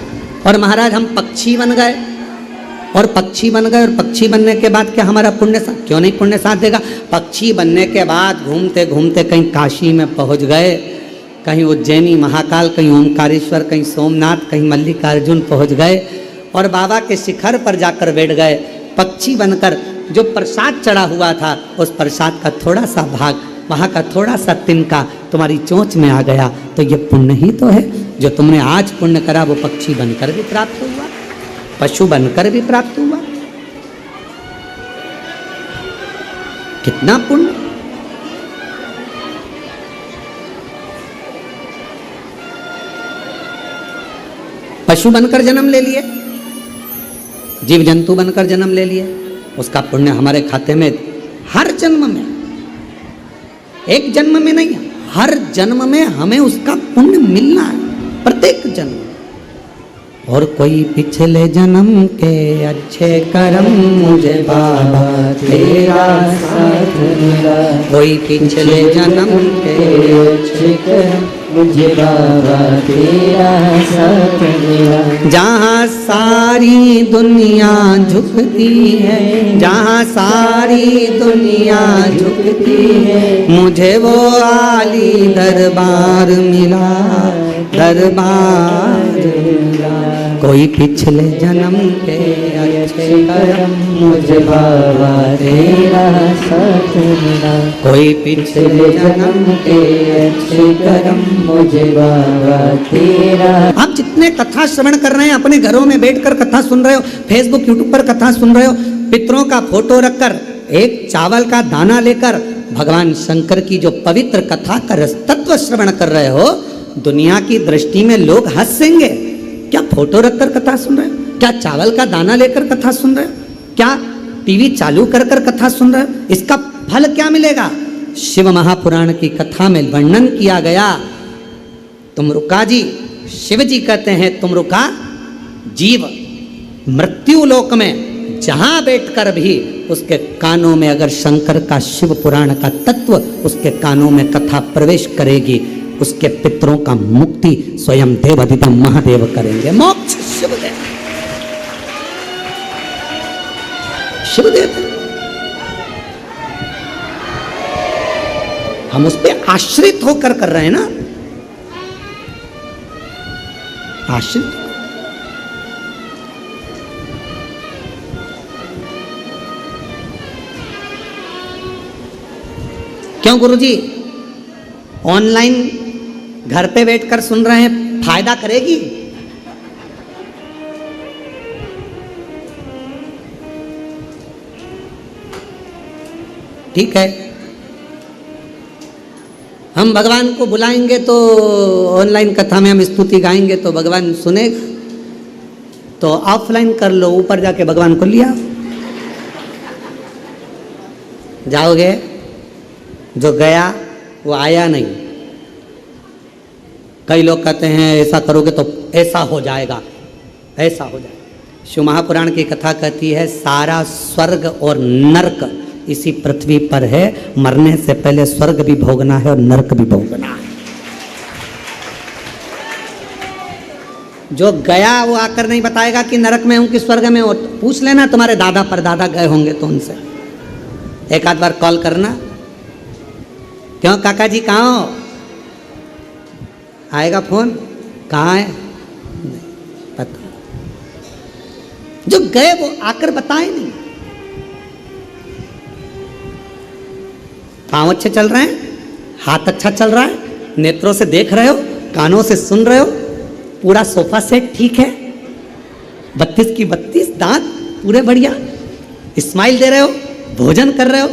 और महाराज हम पक्षी बन गए, और पक्षी बन गए, और पक्षी बनने के बाद क्या हमारा पुण्य क्यों नहीं पुण्य साथ देगा? पक्षी बनने के बाद घूमते घूमते कहीं काशी में पहुंच गए, कहीं उज्जैनी महाकाल, कहीं ओमकारेश्वर, कहीं सोमनाथ, कहीं मल्लिकार्जुन पहुंच गए, और बाबा के शिखर पर जाकर बैठ गए। पक्षी बनकर जो प्रसाद चढ़ा हुआ था, उस प्रसाद का थोड़ा सा भाग, वहाँ का थोड़ा सा तिनका तुम्हारी चोंच में आ गया, तो ये पुण्य ही तो है। जो तुमने आज पुण्य करा वो पक्षी बनकर भी प्राप्त हुआ, पशु बनकर भी प्राप्त हुआ। कितना पुण्य! पशु बनकर जन्म ले लिए, जीव जंतु बनकर जन्म ले लिए, उसका पुण्य हमारे खाते में हर जन्म में, एक जन्म में नहीं, हर जन्म में हमें उसका पुण्य मिलना है, प्रत्येक जन्म। और कोई पिछले जन्म के अच्छे कर्म मुझे बाबा तेरा साथ मिला, कोई पिछले जन्म के अच्छे कर्म मुझे बाबा तेरा साथ मिला। जहाँ सारी दुनिया झुकती है, जहाँ सारी दुनिया झुकती है, मुझे वो आली दरबार मिला, दरबार मिला। कोई पिछले जन्म के अच्छे कर्म मुझे बाबा तेरा साथ मिला, कोई पिछले जन्म के अच्छे कर्म मुझे बाबा तेरा। आप जितने कथा श्रवण कर रहे हैं, अपने घरों में बैठकर कथा सुन रहे हो, फेसबुक यूट्यूब पर कथा सुन रहे हो, पितरों का फोटो रखकर, एक चावल का दाना लेकर भगवान शंकर की जो पवित्र कथा का रस तत्व श्रवण कर रहे हो, दुनिया की दृष्टि में लोग हंसेंगे। क्या फोटो रखकर कथा सुन रहे हो? क्या चावल का दाना लेकर कथा सुन रहे हो? क्या टीवी चालू कर कर कथा सुन रहे हो? इसका फल क्या मिलेगा? शिव महापुराण की कथा में वर्णन किया गया, तुम रुका जी, शिव जी कहते हैं तुम रुका, जीव मृत्यु लोक में जहां बैठकर भी उसके कानों में अगर शंकर का शिव पुराण का तत्व उसके कानों में कथा प्रवेश करेगी, उसके पितरों का मुक्ति स्वयं देवाधिदेव महादेव करेंगे। मोक्ष शिवदेव, शिवदेव। हम उस पर आश्रित होकर कर रहे हैं ना, आश्रित। क्यों गुरुजी? ऑनलाइन घर पे बैठकर सुन रहे हैं, फायदा करेगी? ठीक है, हम भगवान को बुलाएंगे तो ऑनलाइन कथा में हम स्तुति गाएंगे तो भगवान सुनेगा, तो ऑफलाइन कर लो, ऊपर जाके भगवान को लिया जाओगे। जो गया वो आया नहीं। कई लोग कहते हैं ऐसा करोगे तो ऐसा हो जाएगा, ऐसा हो जाएगा। शिव महापुराण की कथा कहती है सारा स्वर्ग और नरक इसी पृथ्वी पर है, मरने से पहले स्वर्ग भी भोगना है और नरक भी भोगना है। जो गया वो आकर नहीं बताएगा कि नरक में हूं कि स्वर्ग में हूं। पूछ लेना तुम्हारे दादा परदादा गए होंगे तो उनसे एक आध बार कॉल करना, क्यों काका जी कहाँ हो, आएगा फोन, कहाँ है पता। जो गए वो आकर बताए नहीं। पाँव अच्छे चल रहे हैं, हाथ अच्छा चल रहा है, नेत्रों से देख रहे हो, कानों से सुन रहे हो, पूरा सोफा सेट ठीक है, 32 की 32 दांत पूरे बढ़िया, स्माइल दे रहे हो, भोजन कर रहे हो।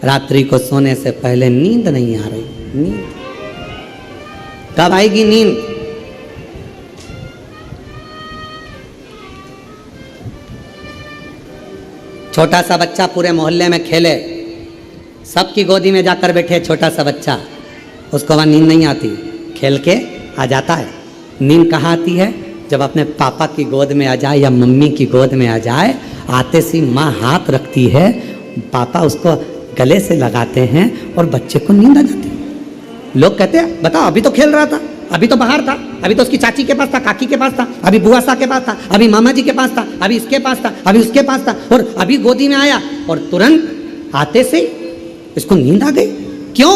रात्रि को सोने से पहले नींद नहीं आ रही, नींद कब आएगी नींद? छोटा सा बच्चा पूरे मोहल्ले में खेले, सबकी गोदी में जाकर बैठे छोटा सा बच्चा, उसको वहां नींद नहीं आती, खेल के आ जाता है। नींद कहाँ आती है? जब अपने पापा की गोद में आ जाए या मम्मी की गोद में आ जाए, आते सी माँ हाथ रखती है, पापा उसको गले से लगाते हैं और बच्चे को नींद आ जाती है। लोग कहते हैं बताओ अभी तो खेल रहा था, अभी तो बाहर था, अभी तो उसकी चाची के पास था, काकी के पास था, अभी बुआ सा के पास था, अभी मामा जी के पास था, अभी इसके पास था, अभी उसके पास था, और अभी गोदी में आया और तुरंत आते से इसको नींद आ गई। क्यों?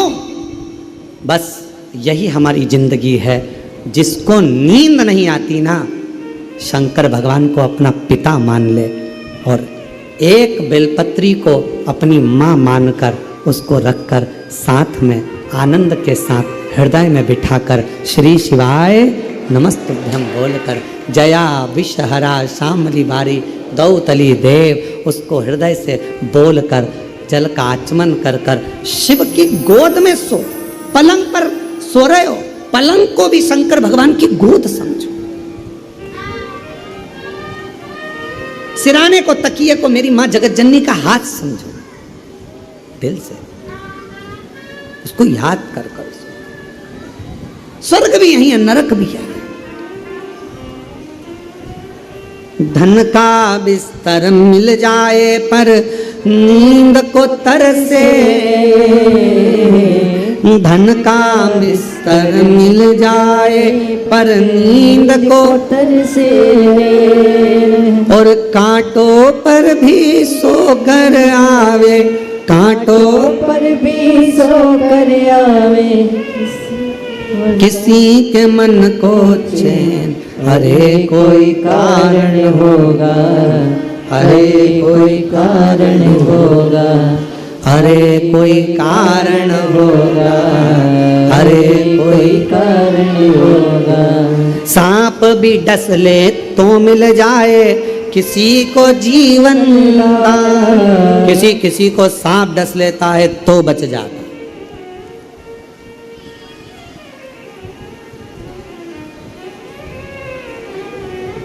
बस यही हमारी जिंदगी है। जिसको नींद नहीं आती ना, शंकर भगवान को अपना पिता मान ले और एक बेलपत्री को अपनी माँ मानकर उसको रखकर साथ में आनंद के साथ हृदय में बिठाकर श्री शिवाय नमस्तुभ्यं बोलकर जया विषहरा शामली बारी दौतली देव उसको हृदय से बोलकर जल का आचमन कर कर शिव की गोद में सो। पलंग पर सो रहे हो, पलंग को भी शंकर भगवान की गोद समझो। सिराने को, तकिए को मेरी मां जगत जननी का हाथ समझो, दिल से उसको याद कर कर। स्वर्ग भी यही है, नरक भी है। धन का बिस्तर मिल जाए पर नींद को तरसे, धन का बिस्तर मिल जाए पर नींद को तरसे, और कांटों पर भी सोकर आवे, कांटों पर भी सोकर आवे, किसी के मन को चैन, अरे कोई कारण होगा, अरे कोई कारण होगा, अरे कोई कारण होगा, अरे कोई कारण होगा। सांप भी डस ले तो मिल जाए, किसी को जीवन किसी को सांप डस लेता है तो बच जाता।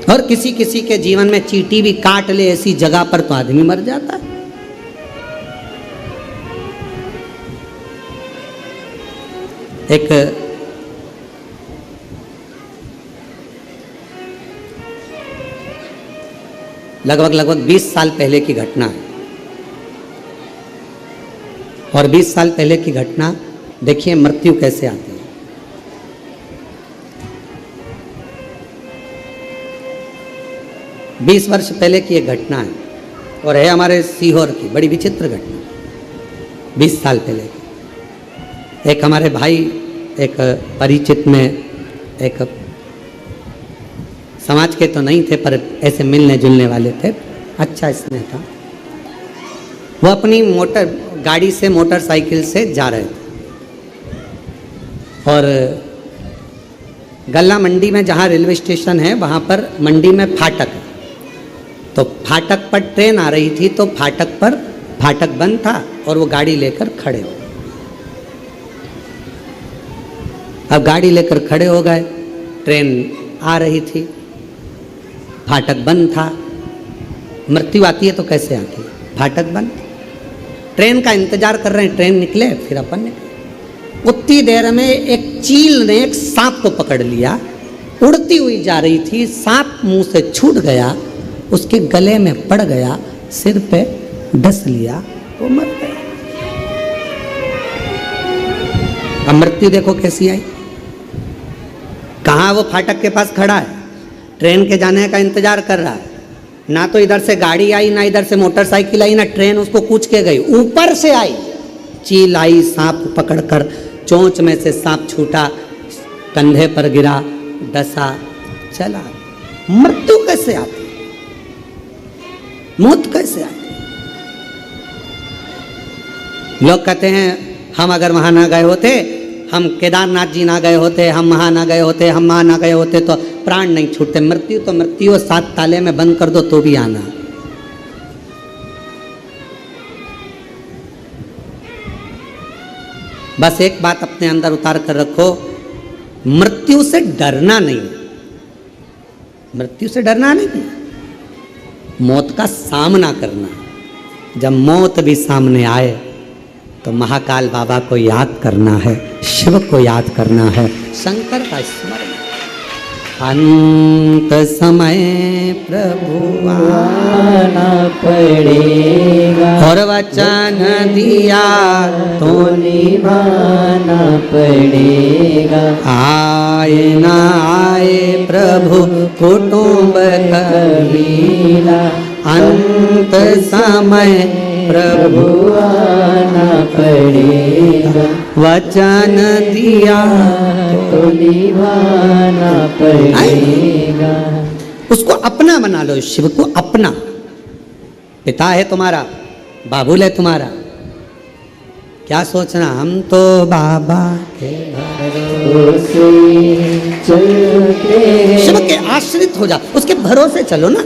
और किसी के जीवन में चींटी भी काट ले ऐसी जगह पर तो आदमी मर जाता है। एक लगभग 20 साल पहले की घटना है। और 20 साल पहले की घटना देखिए मृत्यु कैसे आती है। 20 वर्ष पहले की एक घटना है और है हमारे सीहोर की, बड़ी विचित्र घटना। 20 साल पहले की एक हमारे भाई, एक परिचित में, एक समाज के तो नहीं थे पर ऐसे मिलने जुलने वाले थे, अच्छा स्नेह था। वो अपनी गाड़ी से मोटरसाइकिल से जा रहे थे और गल्ला मंडी में जहाँ रेलवे स्टेशन है वहाँ पर मंडी में फाटक है। तो फाटक पर ट्रेन आ रही थी तो फाटक बंद था और वो गाड़ी लेकर खड़े हो गए। अब गाड़ी लेकर खड़े हो गए, ट्रेन आ रही थी, फाटक बंद था। मृत्यु आती है तो कैसे आती है? फाटक बंद, ट्रेन का इंतजार कर रहे हैं, ट्रेन निकले फिर अपन निकले। उतनी देर में एक चील ने एक सांप को पकड़ लिया, उड़ती हुई जा रही थी, सांप मुंह से छूट गया, उसके गले में पड़ गया, सिर पे डस लिया, वो मर गया। अब मृत्यु देखो कैसी आई। कहाँ वो फाटक के पास खड़ा है, ट्रेन के जाने का इंतजार कर रहा है, ना तो इधर से गाड़ी आई, ना इधर से मोटरसाइकिल आई, ना ट्रेन उसको कूच के गई, ऊपर से आई चील आई, सांप पकड़कर चोंच में से सांप छूटा, कंधे पर गिरा, डसा, चला। मृत्यु कैसे आती, मौत कैसे आती? लोग कहते हैं हम अगर वहां ना गए होते, हम केदारनाथ जी ना गए होते, हम वहां ना गए होते, हम वहां ना गए होते तो प्राण नहीं छूटते। मृत्यु तो मृत्यु, 7 ताले में बंद कर दो तो भी आना। बस एक बात अपने अंदर उतार कर रखो, मृत्यु से डरना नहीं, मृत्यु से डरना नहीं, मौत का सामना करना। जब मौत भी सामने आए तो महाकाल बाबा को याद करना है, शिव को याद करना है, शंकर का स्मरण। अंत समय प्रभु आना पड़ेगा और वचन दिया तो निभाना पड़ेगा। आए ना आए प्रभु कुटुंब कबीला, अंत समय प्रभु आना पड़ेगा, वचन दिया तो निभाना पड़ेगा। उसको अपना बना लो, शिव को अपना। पिता है तुम्हारा, बाबुल है तुम्हारा, क्या सोचना, हम तो बाबा के भरोसे चलते। शिव के आश्रित हो जा, उसके भरोसे चलो ना।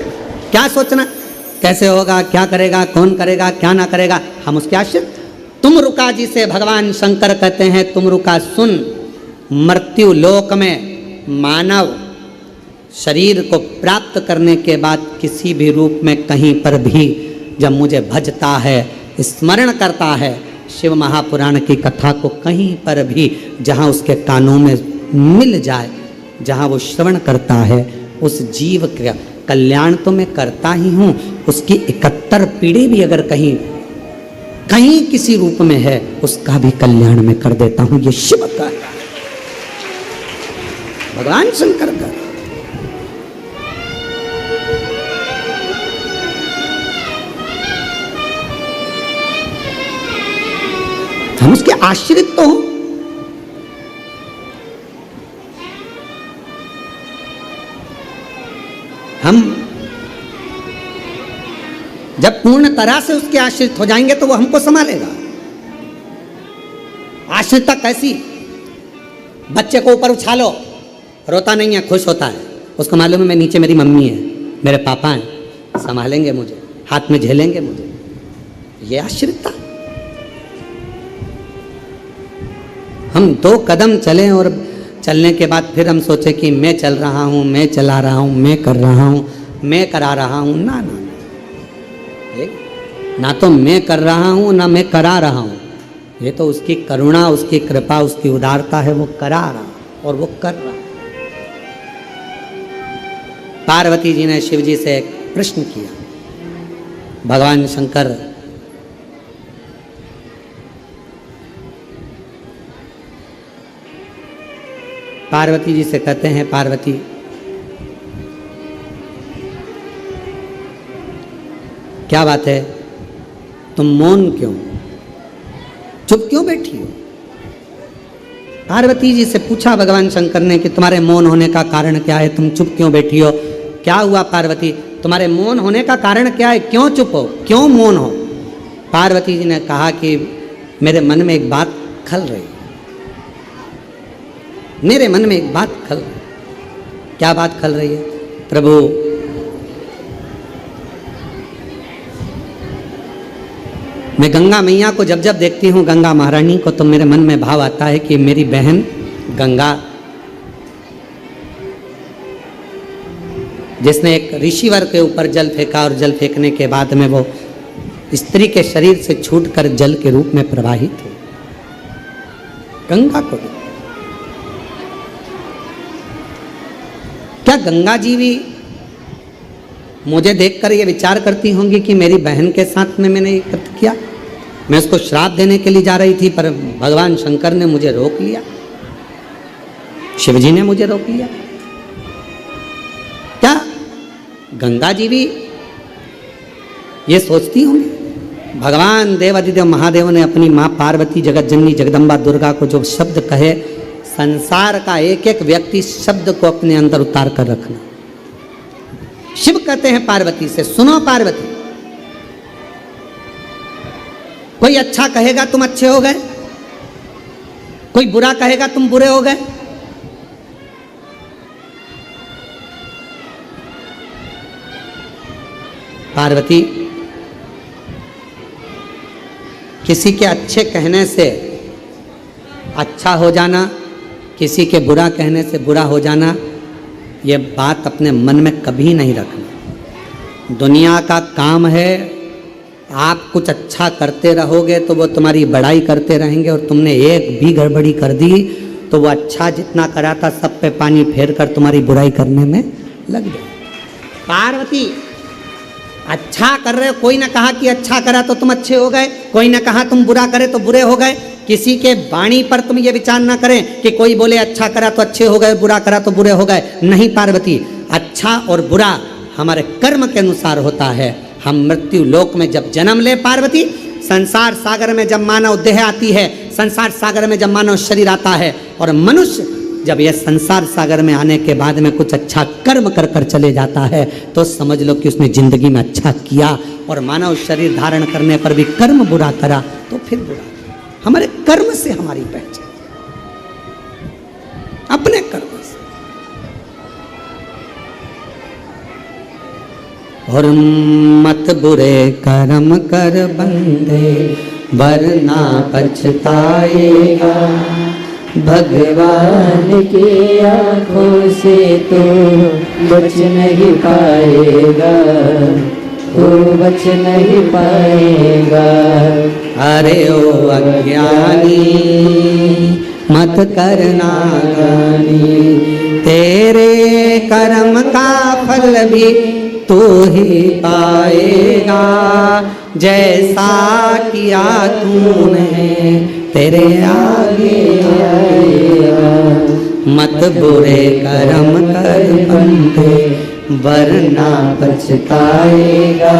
क्या सोचना कैसे होगा, क्या करेगा, कौन करेगा, क्या ना करेगा, हम उसके आश्रित। तुम रुका जिसे भगवान शंकर कहते हैं, तुम रुका सुन। मृत्यु लोक में मानव शरीर को प्राप्त करने के बाद किसी भी रूप में कहीं पर भी जब मुझे भजता है, स्मरण करता है शिव महापुराण की कथा को, कहीं पर भी जहाँ उसके कानों में मिल जाए, जहाँ वो श्रवण करता है, उस जीव का कल्याण तो मैं करता ही हूँ, उसकी 71 पीढ़ी भी अगर कहीं कहीं किसी रूप में है, उसका भी कल्याण मैं कर देता हूँ। ये शिव का है, भगवान शंकर का। हम उसके आश्रित तो हों। हम जब पूर्ण तरह से उसके आश्रित हो जाएंगे तो वो हमको संभालेगा। आश्रितता कैसी? बच्चे को ऊपर उछालो, रोता नहीं है, खुश होता है, उसको मालूम है मैं नीचे मेरी मम्मी है, मेरे पापा हैं, संभालेंगे मुझे, हाथ में झेलेंगे मुझे। ये आश्रितता। हम 2 कदम चलें और चलने के बाद फिर हम सोचें कि मैं चल रहा हूँ, मैं चला रहा हूँ, मैं कर रहा हूँ, मैं करा रहा हूँ। ना ना, ना तो मैं कर रहा हूँ ना मैं करा रहा हूँ। ये तो उसकी करुणा, उसकी कृपा, उसकी उदारता है। वो करा रहा और वो कर रहा। पार्वती जी ने शिव जी से एक प्रश्न किया। भगवान शंकर पार्वती जी से कहते हैं, पार्वती क्या बात है, तुम मौन क्यों, चुप क्यों बैठी हो? पार्वती जी से पूछा भगवान शंकर ने कि तुम्हारे मौन होने का कारण क्या है, तुम चुप क्यों बैठी हो? क्या हुआ पार्वती, तुम्हारे मौन होने का कारण क्या है, क्यों चुप हो, क्यों मौन हो? पार्वती जी ने कहा कि मेरे मन में एक बात खल रही, मेरे मन में एक बात खल रही। क्या बात खल रही है? प्रभु, मैं गंगा मैया को जब जब देखती हूँ, गंगा महारानी को, तो मेरे मन में भाव आता है कि मेरी बहन गंगा, जिसने एक ऋषिवर के ऊपर जल फेंका और जल फेंकने के बाद में वो स्त्री के शरीर से छूटकर जल के रूप में प्रवाहित हुई, गंगा को। क्या गंगा जी भी मुझे देखकर ये विचार करती होंगी कि मेरी बहन के साथ में मैंने ये कृत्य किया? मैं उसको श्राप देने के लिए जा रही थी, पर भगवान शंकर ने मुझे रोक लिया, शिवजी ने मुझे रोक लिया। क्या गंगा जी भी ये सोचती होंगी? भगवान देवादिदेव महादेव ने अपनी माँ पार्वती, जगत जननी जगदम्बा दुर्गा को जो शब्द कहे, संसार का एक एक व्यक्ति शब्द को अपने अंदर उतार कर रखना। शिव कहते हैं पार्वती से, सुनो पार्वती, कोई अच्छा कहेगा तुम अच्छे हो गए, कोई बुरा कहेगा तुम बुरे हो गए। पार्वती, किसी के अच्छे कहने से अच्छा हो जाना, किसी के बुरा कहने से बुरा हो जाना, ये बात अपने मन में कभी नहीं रखना। दुनिया का काम है, आप कुछ अच्छा करते रहोगे तो वो तुम्हारी बड़ाई करते रहेंगे, और तुमने एक भी गड़बड़ी कर दी तो वो अच्छा जितना करा था सब पे पानी फेर कर तुम्हारी बुराई करने में लग जाए। पार्वती, अच्छा कर रहे हो, कोई ने कहा कि अच्छा करा तो तुम अच्छे हो गए, कोई ने कहा तुम बुरा करे तो बुरे हो गए। किसी के वाणी पर तुम ये विचार ना करें कि कोई बोले अच्छा करा तो अच्छे हो गए, बुरा करा तो बुरे हो गए। नहीं पार्वती, अच्छा और बुरा हमारे कर्म के अनुसार होता है। हम मृत्यु लोक में जब जन्म ले पार्वती, संसार सागर में जब मानव देह आती है, संसार सागर में जब मानव शरीर आता है, और मनुष्य जब यह संसार सागर में आने के बाद में कुछ अच्छा कर्म कर कर चले जाता है, तो समझ लो कि उसने जिंदगी में अच्छा किया। और मानव शरीर धारण करने पर भी कर्म बुरा करा तो फिर बुरा। हमारे कर्म से हमारी पहचान, अपने कर्म से। और मत बुरे कर्म कर बंदे, वरना पछताएगा। भगवान की आँखों से तो बच नहीं पाएगा, तो बच नहीं पाएगा। अरे ओ अज्ञानी, मत करना गानी, तेरे कर्म का फल भी तू ही पाएगा। जैसा किया तूने तेरे आगे आएगा। मत बुरे कर्म कर बंदे, वरना पछताएगा।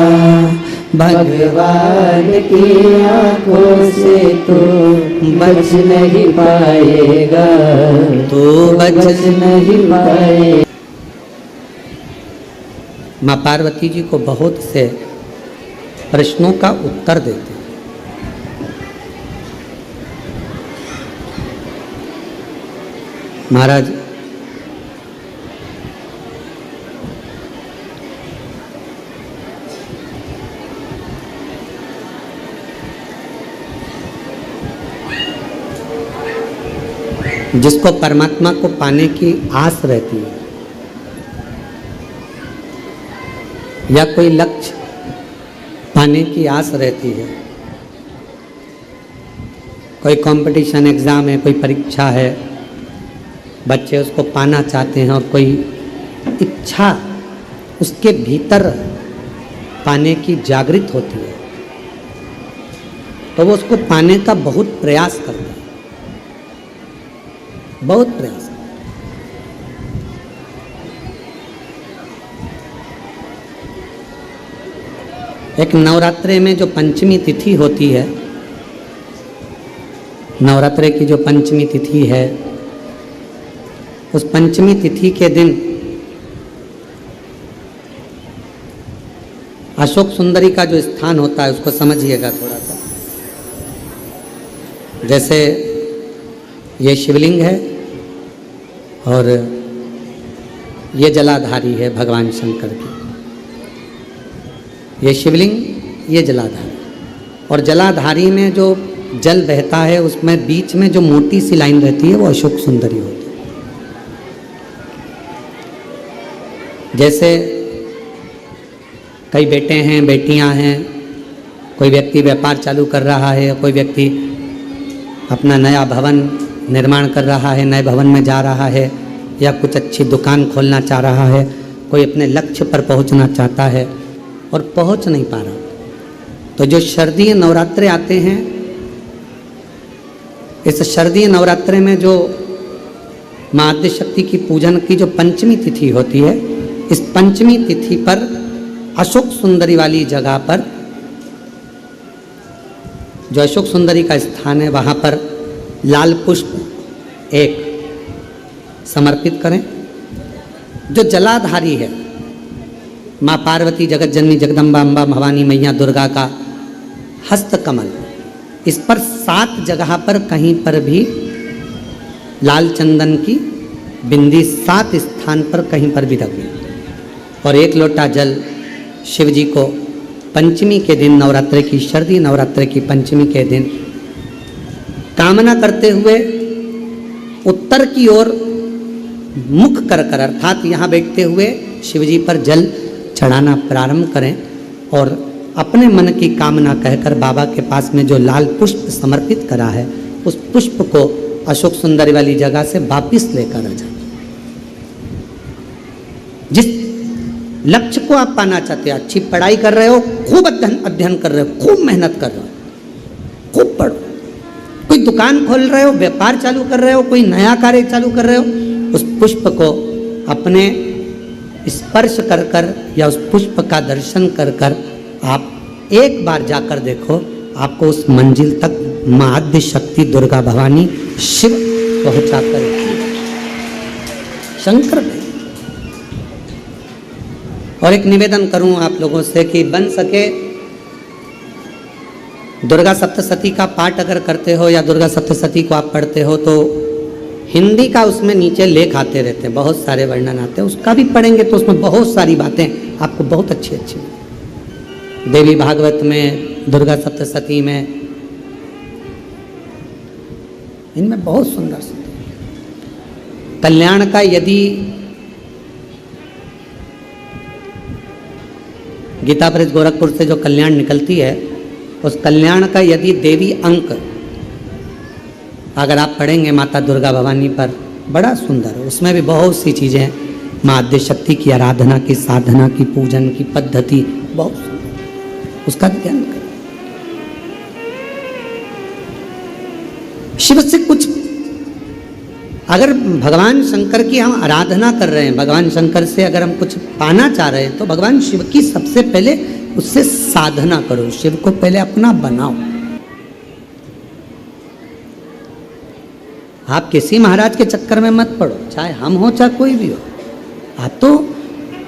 भगवान की आँखों से तो बच नहीं पाएगा, तो बच नहीं पाएगा। माँ पार्वती जी को बहुत से प्रश्नों का उत्तर देते। महाराज, जिसको परमात्मा को पाने की आस रहती है या कोई लक्ष्य पाने की आस रहती है, कोई कंपटीशन एग्ज़ाम है, कोई परीक्षा है, बच्चे उसको पाना चाहते हैं और कोई इच्छा उसके भीतर पाने की जागृत होती है, तो वो उसको पाने का बहुत प्रयास करता है, बहुत प्रयास। एक नवरात्रे में जो पंचमी तिथि होती है, नवरात्रे की जो पंचमी तिथि है, उस पंचमी तिथि के दिन अशोक सुंदरी का जो स्थान होता है उसको समझिएगा थोड़ा सा। जैसे ये शिवलिंग है और ये जलाधारी है भगवान शंकर की, ये शिवलिंग, ये जलाधारी, और जलाधारी में जो जल बहता है उसमें बीच में जो मोटी सी लाइन रहती है वो अशोक सुंदरी होती है। जैसे कई बेटे हैं, बेटियां हैं, कोई व्यक्ति व्यापार चालू कर रहा है, कोई व्यक्ति अपना नया भवन निर्माण कर रहा है, नए भवन में जा रहा है, या कुछ अच्छी दुकान खोलना चाह रहा है, कोई अपने लक्ष्य पर पहुंचना चाहता है और पहुंच नहीं पा रहा, तो जो शारदीय नवरात्रे आते हैं, इस शारदीय नवरात्रे में जो मां आद्यशक्ति की पूजन की जो पंचमी तिथि होती है, इस पंचमी तिथि पर अशोक सुंदरी वाली जगह पर, जो अशोक सुंदरी का स्थान है, वहाँ पर लाल पुष्प एक समर्पित करें। जो जलाधारी है, माँ पार्वती, जगत जननी, जगदम्बा, अम्बा, भवानी मैया, दुर्गा का हस्त कमल, इस पर 7 जगह पर कहीं पर भी लाल चंदन की बिंदी 7 स्थान पर कहीं पर भी रखें, और 1 लोटा जल शिव जी को पंचमी के दिन, नवरात्रि की, शारदीय नवरात्रि की पंचमी के दिन कामना करते हुए उत्तर की ओर मुख कर कर, अर्थात यहाँ बैठते हुए शिव जी पर जल चढ़ाना प्रारंभ करें और अपने मन की कामना कहकर बाबा के पास में जो लाल पुष्प समर्पित करा है, उस पुष्प को अशोक सुंदरी वाली जगह से वापिस लेकर आ जाए। जिस लक्ष्य को आप पाना चाहते हो, अच्छी पढ़ाई कर रहे हो, खूब अध्ययन कर रहे हो, खूब मेहनत कर रहे हो, खूब पढ़ो, कोई दुकान खोल रहे हो, व्यापार चालू कर रहे हो, कोई नया कार्य चालू कर रहे हो, उस पुष्प को अपने स्पर्श कर कर या उस पुष्प का दर्शन कर कर आप एक बार जाकर देखो, आपको उस मंजिल तक मां आद्य शक्ति दुर्गा भवानी शिव पहुंचा कर शंकर में। और एक निवेदन करूं आप लोगों से कि बन सके दुर्गा सप्तशती का पाठ अगर करते हो या दुर्गा सप्तशती को आप पढ़ते हो, तो हिंदी का उसमें नीचे लेख आते रहते हैं, बहुत सारे वर्णन आते हैं, उसका भी पढ़ेंगे तो उसमें बहुत सारी बातें आपको बहुत अच्छी अच्छी, देवी भागवत में, दुर्गा सप्तशती में, इनमें बहुत सुंदर सुंदर कल्याण का, यदि गीता प्रेस गोरखपुर से जो कल्याण निकलती है, उस कल्याण का यदि देवी अंक अगर आप पढ़ेंगे माता दुर्गा भवानी पर, बड़ा सुंदर है, उसमें भी बहुत सी चीज़ें हैं, माँ आद्य शक्ति की आराधना की, साधना की, पूजन की पद्धति बहुत सुंदर, उसका ध्यान करें। शिव से कुछ अगर भगवान शंकर की हम आराधना कर रहे हैं, भगवान शंकर से अगर हम कुछ पाना चाह रहे हैं, तो भगवान शिव की सबसे पहले उससे साधना करो, शिव को पहले अपना बनाओ। आप किसी महाराज के चक्कर में मत पड़ो, चाहे हम हो चाहे कोई भी हो, आप तो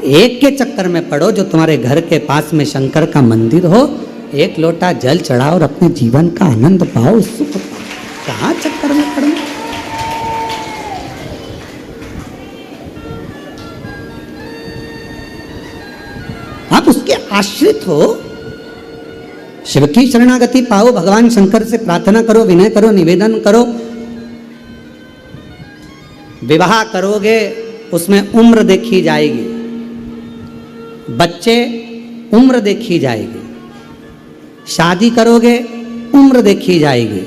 एक के चक्कर में पड़ो जो तुम्हारे घर के पास में शंकर का मंदिर हो, 1 लोटा जल चढ़ाओ और अपने जीवन का आनंद पाओ, सुख पाओ। कहाँ चक्कर में पड़ो? आप उसके आश्रित हो, शिव की शरणागति पाओ, भगवान शंकर से प्रार्थना करो, विनय करो, निवेदन करो, विवाह करोगे उसमें उम्र देखी जाएगी, बच्चे उम्र देखी जाएगी, शादी करोगे उम्र देखी जाएगी,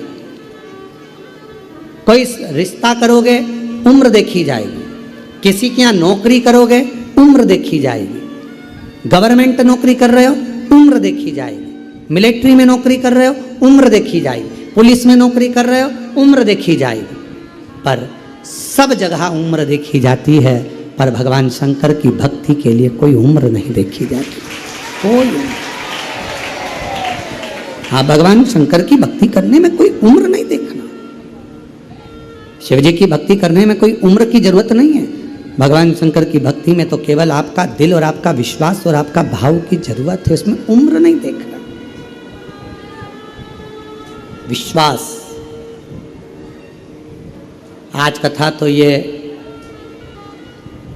कोई रिश्ता करोगे उम्र देखी जाएगी, किसी के यहाँ नौकरी करोगे उम्र देखी जाएगी, गवर्नमेंट नौकरी कर रहे हो उम्र देखी जाएगी, मिलिट्री में नौकरी कर रहे हो उम्र देखी जाएगी, पुलिस में नौकरी कर रहे हो उम्र देखी जाएगी। पर सब जगह उम्र देखी जाती है, पर भगवान शंकर की भक्ति के लिए कोई उम्र नहीं देखी जाती, कोई। हाँ, भगवान शंकर की भक्ति करने में कोई उम्र नहीं देखना। शिव जी की भक्ति करने में कोई उम्र की जरूरत नहीं है। भगवान शंकर की भक्ति में तो केवल आपका दिल और आपका विश्वास और आपका भाव की जरूरत है, उसमें उम्र नहीं देखना। विश्वास। आज कथा तो ये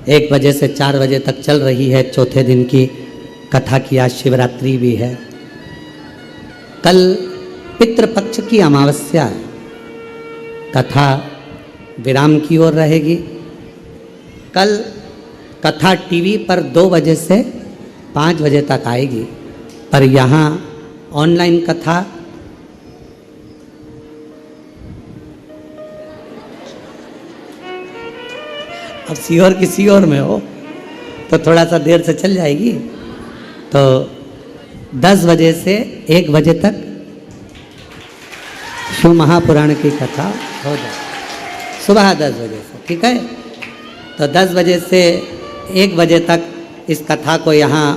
1 बजे से 4 बजे तक चल रही है, चौथे दिन की कथा की आज शिवरात्रि भी है। कल पितृपक्ष की अमावस्या है, कथा विराम की ओर रहेगी। कल कथा टीवी पर 2 बजे से 5 बजे तक आएगी, पर यहाँ ऑनलाइन कथा अब सीहोर की सीहोर में हो तो थोड़ा सा देर से चल जाएगी, तो 10 बजे से 1 बजे तक शिव महापुराण की कथा हो जाए, सुबह 10 बजे से, ठीक है। तो 10 बजे से 1 बजे तक इस कथा को यहाँ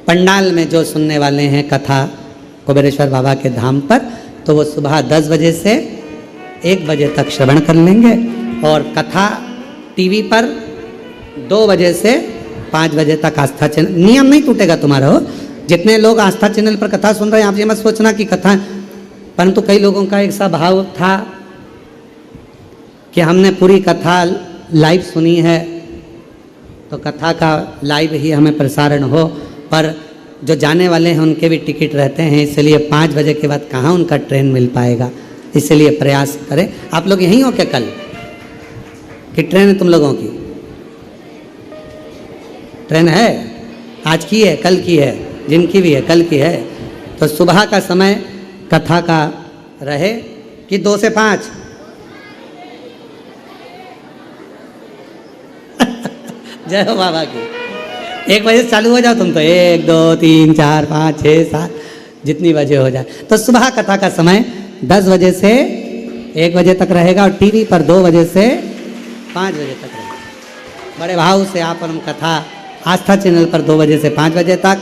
पंडाल में जो सुनने वाले हैं कथा कुबेरेश्वर बाबा के धाम पर, तो वो सुबह 10 बजे से 1 बजे तक श्रवण कर लेंगे। और कथा टीवी पर 2 बजे से 5 बजे तक आस्था चैनल, नियम नहीं टूटेगा तुम्हारा हो। जितने लोग आस्था चैनल पर कथा सुन रहे हैं, आप ये मत सोचना कि कथा, परंतु कई लोगों का एक सा भाव था कि हमने पूरी कथा लाइव सुनी है, तो कथा का लाइव ही हमें प्रसारण हो, पर जो जाने वाले हैं उनके भी टिकट रहते हैं, इसलिए 5 बजे के बाद कहाँ उनका ट्रेन मिल पाएगा, इसलिए प्रयास करें। आप लोग यहीं हो क्या कल कि ट्रेन है तुम लोगों की? ट्रेन है, आज की है, कल की है, जिनकी भी है कल की है, तो सुबह का समय कथा का रहे कि 2 से 5 जय हो बाबा की। 1 बजे से चालू हो जाओ तुम तो, 1 2 3 4 5 6 7 जितनी बजे हो जाए। तो सुबह कथा का समय 10 बजे से 1 बजे तक रहेगा, और टीवी पर 2 बजे से 5 बजे तक रहेगा। बड़े भाव से आप और हम कथा आस्था चैनल पर 2 बजे से 5 बजे तक,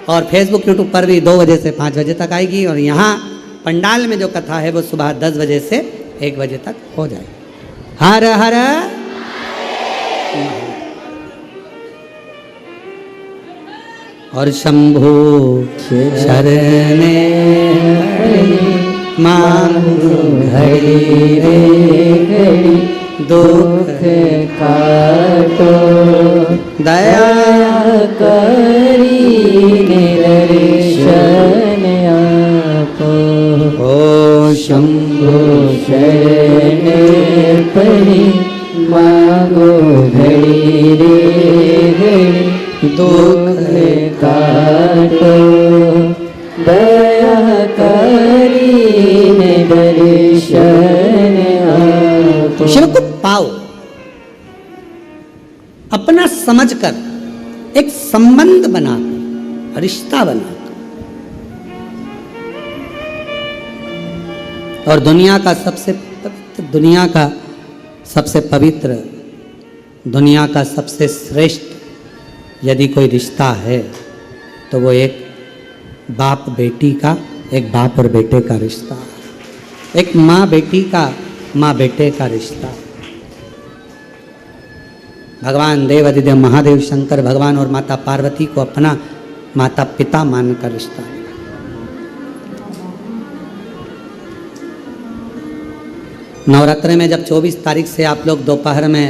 और फेसबुक यूट्यूब पर भी 2 बजे से 5 बजे तक आएगी, और यहाँ पंडाल में जो कथा है वो सुबह 10 बजे से 1 बजे तक हो जाएगी। हर हर और शंभु शरणे मांगू घड़ी रे घड़ी दुख काटो, दया करी निदर्शन आपो। ओ शंभो शरण पड़ी मांगो घड़ी रे घड़ी दुख काटो, दया करी निदर्शन आपो। शिव को पाओ, अपना समझकर एक संबंध बनाकर, रिश्ता बनाकर, और दुनिया का सबसे पवित्र, दुनिया का सबसे श्रेष्ठ यदि कोई रिश्ता है तो वो एक बाप बेटी का, एक बाप और बेटे का रिश्ता, एक माँ बेटी का, माँ बेटे का रिश्ता। भगवान देव अधिदेव महादेव शंकर भगवान और माता पार्वती को अपना माता पिता मानकर रिश्ता। नवरात्रि में जब 24 तारीख से आप लोग दोपहर में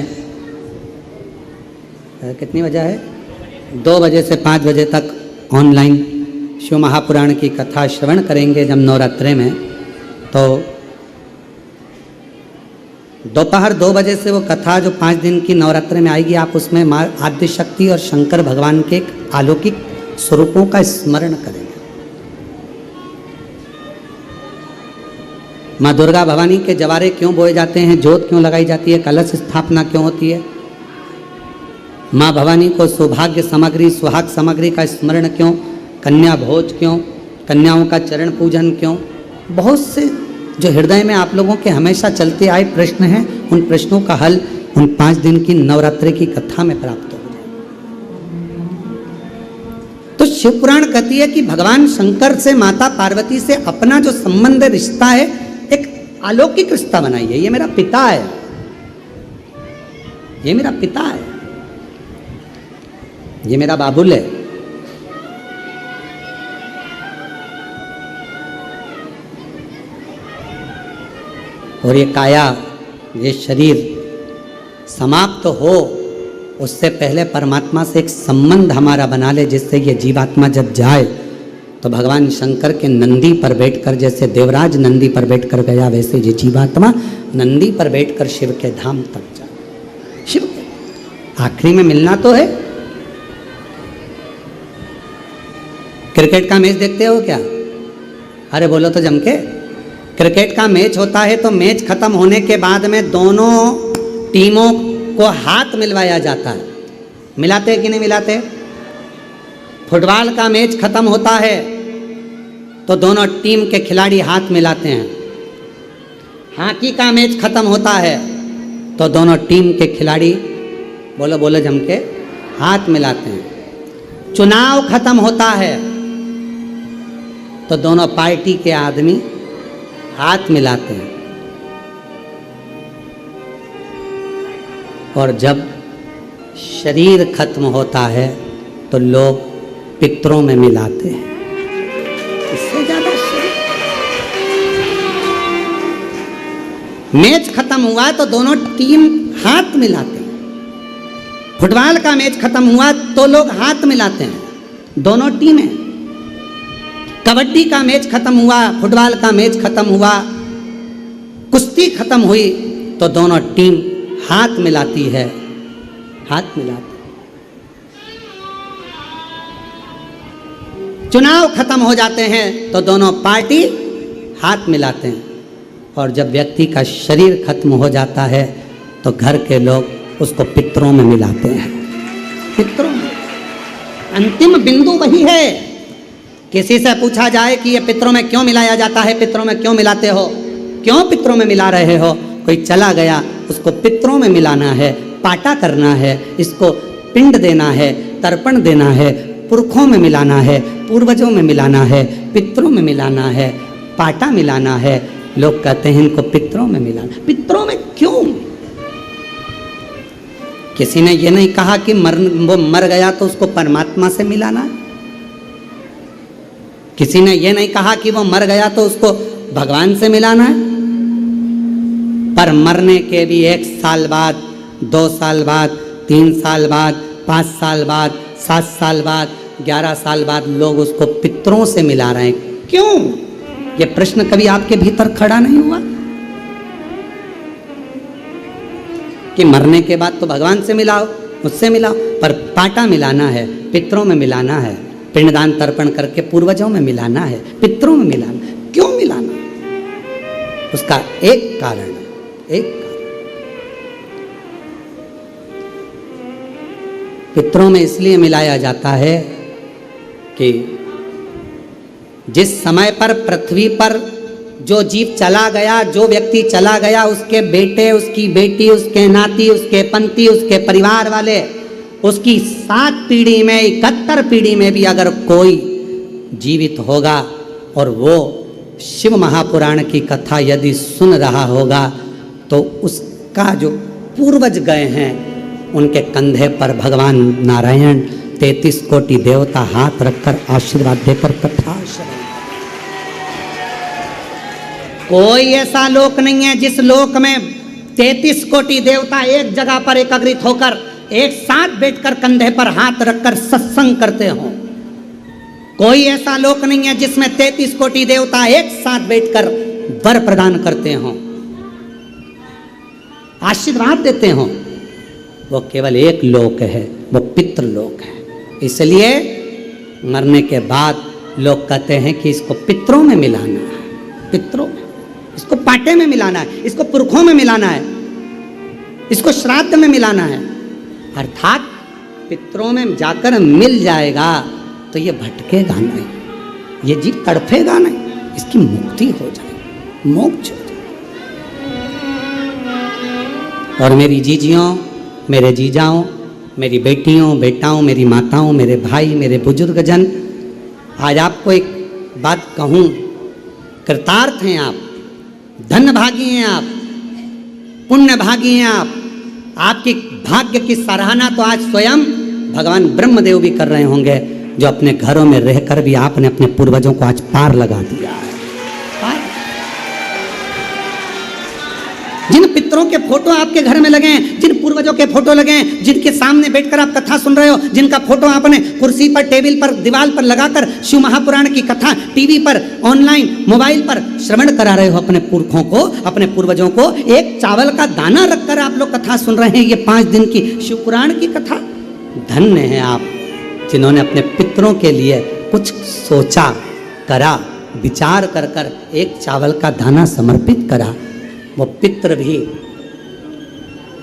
कितनी बजे है, 2 बजे से 5 बजे तक ऑनलाइन शिव महापुराण की कथा श्रवण करेंगे जब नवरात्रि में, तो दोपहर 2 बजे से वो कथा जो 5 दिन की नवरात्र में आएगी, आप उसमें माँ आद्य शक्ति और शंकर भगवान के अलौकिक स्वरूपों का स्मरण करेंगे। माँ दुर्गा भवानी के जवारे क्यों बोए जाते हैं, जोत क्यों लगाई जाती है, कलश स्थापना क्यों होती है, माँ भवानी को सौभाग्य सामग्री सुहाग सामग्री का स्मरण क्यों, कन्या भोज क्यों, कन्याओं का चरण पूजन क्यों, बहुत से जो हृदय में आप लोगों के हमेशा चलते आए प्रश्न हैं, उन प्रश्नों का हल उन 5 दिन की नवरात्रि की कथा में प्राप्त हो जाए। तो शिव पुराण कहती है कि भगवान शंकर से माता पार्वती से अपना जो संबंध रिश्ता है, एक अलौकिक रिश्ता बनाइए। ये मेरा पिता है, ये मेरा पिता है, ये मेरा बाबुल है। और ये काया, ये शरीर समाप्त हो उससे पहले परमात्मा से एक संबंध हमारा बना ले, जिससे ये जीवात्मा जब जाए तो भगवान शंकर के नंदी पर बैठकर, जैसे देवराज नंदी पर बैठकर गया, वैसे ये जीवात्मा नंदी पर बैठकर शिव के धाम तक जाए। शिव के आखिरी में मिलना तो है। क्रिकेट का मैच देखते हो क्या? अरे बोलो तो जम के। क्रिकेट का मैच होता है तो मैच खत्म होने के बाद में दोनों टीमों को हाथ मिलवाया जाता है। मिलाते हैं कि नहीं मिलाते? फुटबॉल का मैच खत्म होता है तो दोनों टीम के खिलाड़ी हाथ मिलाते हैं। हॉकी का मैच खत्म होता है तो दोनों टीम के खिलाड़ी बोलो बोलो जम के हाथ मिलाते हैं। चुनाव खत्म होता है तो दोनों पार्टी के आदमी हाथ मिलाते हैं। और जब शरीर खत्म होता है तो लोग पितरों में मिलाते हैं। इससे ज्यादा मैच खत्म हुआ तो दोनों टीम हाथ मिलाते हैं। फुटबॉल का मैच खत्म हुआ तो लोग हाथ मिलाते हैं, दोनों टीमें। कबड्डी का मैच खत्म हुआ, फुटबॉल का मैच खत्म हुआ, कुश्ती खत्म हुई तो दोनों टीम हाथ मिलाती है, हाथ मिलाती। चुनाव खत्म हो जाते हैं तो दोनों पार्टी हाथ मिलाते हैं। और जब व्यक्ति का शरीर खत्म हो जाता है तो घर के लोग उसको पितरों में मिलाते हैं। पितरों में अंतिम बिंदु वही है। किसी से पूछा जाए कि ये पितरों में क्यों मिलाया जाता है, पितरों में क्यों मिलाते हो, क्यों पितरों में मिला रहे हो? कोई चला गया, उसको पितरों में मिलाना है, पाटा करना है, इसको पिंड देना है, तर्पण देना है, पुरखों में मिलाना है, पूर्वजों में मिलाना है, पितरों में मिलाना है, पाटा मिलाना है। लोग कहते हैं इनको पितरों में मिलाना। पितरों में क्यों? किसी ने ये नहीं कहा कि वो मर गया तो उसको परमात्मा से मिलाना है। किसी ने ये नहीं कहा कि वो मर गया तो उसको भगवान से मिलाना है। पर मरने के भी 1 साल बाद, 2 साल बाद, 3 साल बाद, 5 साल बाद, 7 साल बाद, 11 साल बाद लोग उसको पितरों से मिला रहे हैं। क्यों? ये प्रश्न कभी आपके भीतर खड़ा नहीं हुआ कि मरने के बाद तो भगवान से मिलाओ, मुझसे मिलाओ, पर पाटा मिलाना है, पितरों में miलाना है, पिंडदान तर्पण करके पूर्वजों में मिलाना है, पितरों में मिलाना। क्यों मिलाना? उसका एक कारण है, एक कारण। पितरों में इसलिए मिलाया जाता है कि जिस समय पर पृथ्वी पर जो जीव चला गया, जो व्यक्ति चला गया, उसके बेटे, उसकी बेटी, उसके नाती, उसके पंती, उसके परिवार वाले, उसकी 7 पीढ़ी में, 71 पीढ़ी में भी अगर कोई जीवित होगा और वो शिव महापुराण की कथा यदि सुन रहा होगा तो उसका जो पूर्वज गए हैं उनके कंधे पर भगवान नारायण 33 कोटि देवता हाथ रखकर आशीर्वाद देकर कथा श्रवण। कोई ऐसा लोक नहीं है जिस लोक में 33 कोटि देवता एक जगह पर एकत्रित होकर एक साथ बैठकर कंधे पर हाथ रखकर सत्संग करते हो। कोई ऐसा लोक नहीं है जिसमें 33 कोटि देवता एक साथ बैठकर वर प्रदान करते हो। आशीर्वाद देते हो, वो केवल एक लोक है, वो पितृलोक है। इसलिए मरने के बाद लोग कहते हैं कि इसको पितरों में मिलाना है, पितरों में, इसको पाटे में मिलाना है, इसको पुरखों में मिलाना है, इसको श्राद्ध में मिलाना है। अर्थात पितरों में जाकर मिल जाएगा तो ये भटकेगा नहीं, ये जीव तड़फेगा नहीं, इसकी मुक्ति हो जाएगी, मोक्ष हो जाएगा। और मेरी जीजियों, मेरे जीजाओं, मेरी बेटियों, बेटाओं, मेरी माताओं, मेरे भाई, मेरे बुजुर्गजन, आज आपको एक बात कहूँ, कृतार्थ हैं आप, धन भागी हैं आप, पुण्य भागी हैं आप। आपकी भाग्य की सराहना तो आज स्वयं भगवान ब्रह्मदेव भी कर रहे होंगे, जो अपने घरों में रहकर भी आपने अपने पूर्वजों को आज पार लगा दिया है। जिन पितरों के फोटो आपके घर में लगे हैं, जिन पूर्वजों के फोटो लगे हैं, जिनके सामने बैठकर आप कथा सुन रहे हो, जिनका फोटो आपने कुर्सी पर, टेबल पर, दीवार पर लगाकर शिव महापुराण की कथा टीवी पर, ऑनलाइन, मोबाइल पर श्रवण करा रहे हो अपने पुरखों को, अपने पूर्वजों को, एक चावल का दाना रखकर आप लोग कथा सुन रहे हैं, ये 5 दिन की शिव पुराण की कथा। धन्य हैं आप जिन्होंने अपने पितरों के लिए कुछ सोचा, करा, विचार कर कर एक चावल का दाना समर्पित करा। वो पितृ भी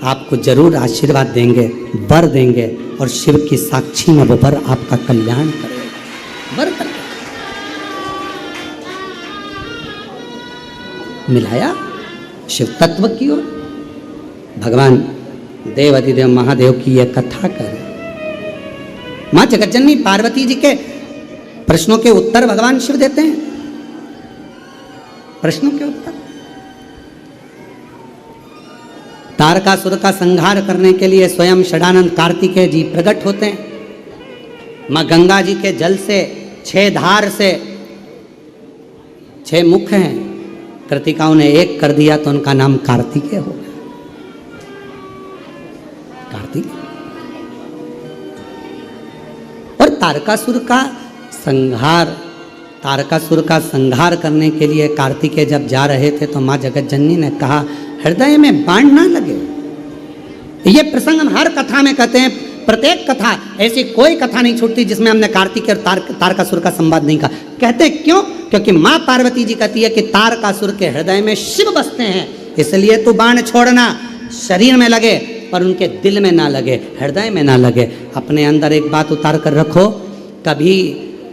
आपको जरूर आशीर्वाद देंगे, वर देंगे, और शिव की साक्षी में वो वर आपका कल्याण करेगा। वर करेगा। मिलाया शिव तत्व की ओर। भगवान देव अधिदेव महादेव की यह कथा करें। मां जगज्जननी पार्वती जी के प्रश्नों के उत्तर भगवान शिव देते हैं। प्रश्नों के उत्तर। तारकासुर का संहार करने के लिए स्वयं षडानंद कार्तिकेय जी प्रकट होते हैं। मां गंगा जी के जल से 6 धार से 6 मुख हैं, कृतिकाओं ने एक कर दिया तो उनका नाम कार्तिकेय हो गया। कार्तिक। और तारकासुर का संहार करने के लिए कार्तिकेय जब जा रहे थे तो मां जगज्जननी ने कहा, हृदय में बाण ना लगे। ये प्रसंग हम हर कथा में कहते हैं, प्रत्येक कथा, ऐसी कोई कथा नहीं छूटती जिसमें हमने कार्तिकेय और तारकासुर का संवाद नहीं कहा। कहते क्यों? क्योंकि मां पार्वती जी कहती है कि तारकासुर के हृदय में शिव बसते हैं, इसलिए तू बाण छोड़ना, शरीर में लगे पर उनके दिल में ना लगे, हृदय में ना लगे। अपने अंदर एक बात उतार कर रखो, कभी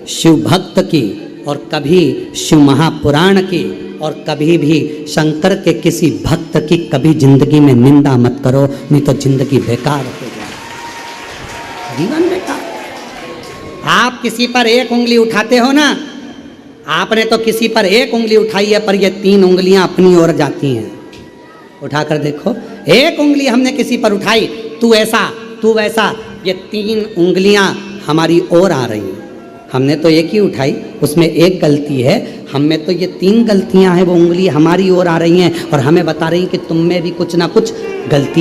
शिव भक्त की और कभी शिव महापुराण की और कभी भी शंकर के किसी भक्त की कभी जिंदगी में निंदा मत करो, नहीं तो जिंदगी बेकार हो जाए, जीवन बेकार। आप किसी पर एक उंगली उठाते हो ना, आपने तो किसी पर एक उंगली उठाई है पर ये 3 उंगलियां अपनी ओर जाती हैं। उठाकर देखो, एक उंगली हमने किसी पर उठाई, तू ऐसा तू वैसा, ये 3 उंगलियां हमारी ओर आ रही हैं। हमने तो एक ही उठाई, उसमें एक गलती है, हम में तो ये 3 गलतियां हैं, वो उंगली हमारी ओर आ रही हैं और हमें बता रही हैं कि तुम में भी कुछ ना कुछ गलती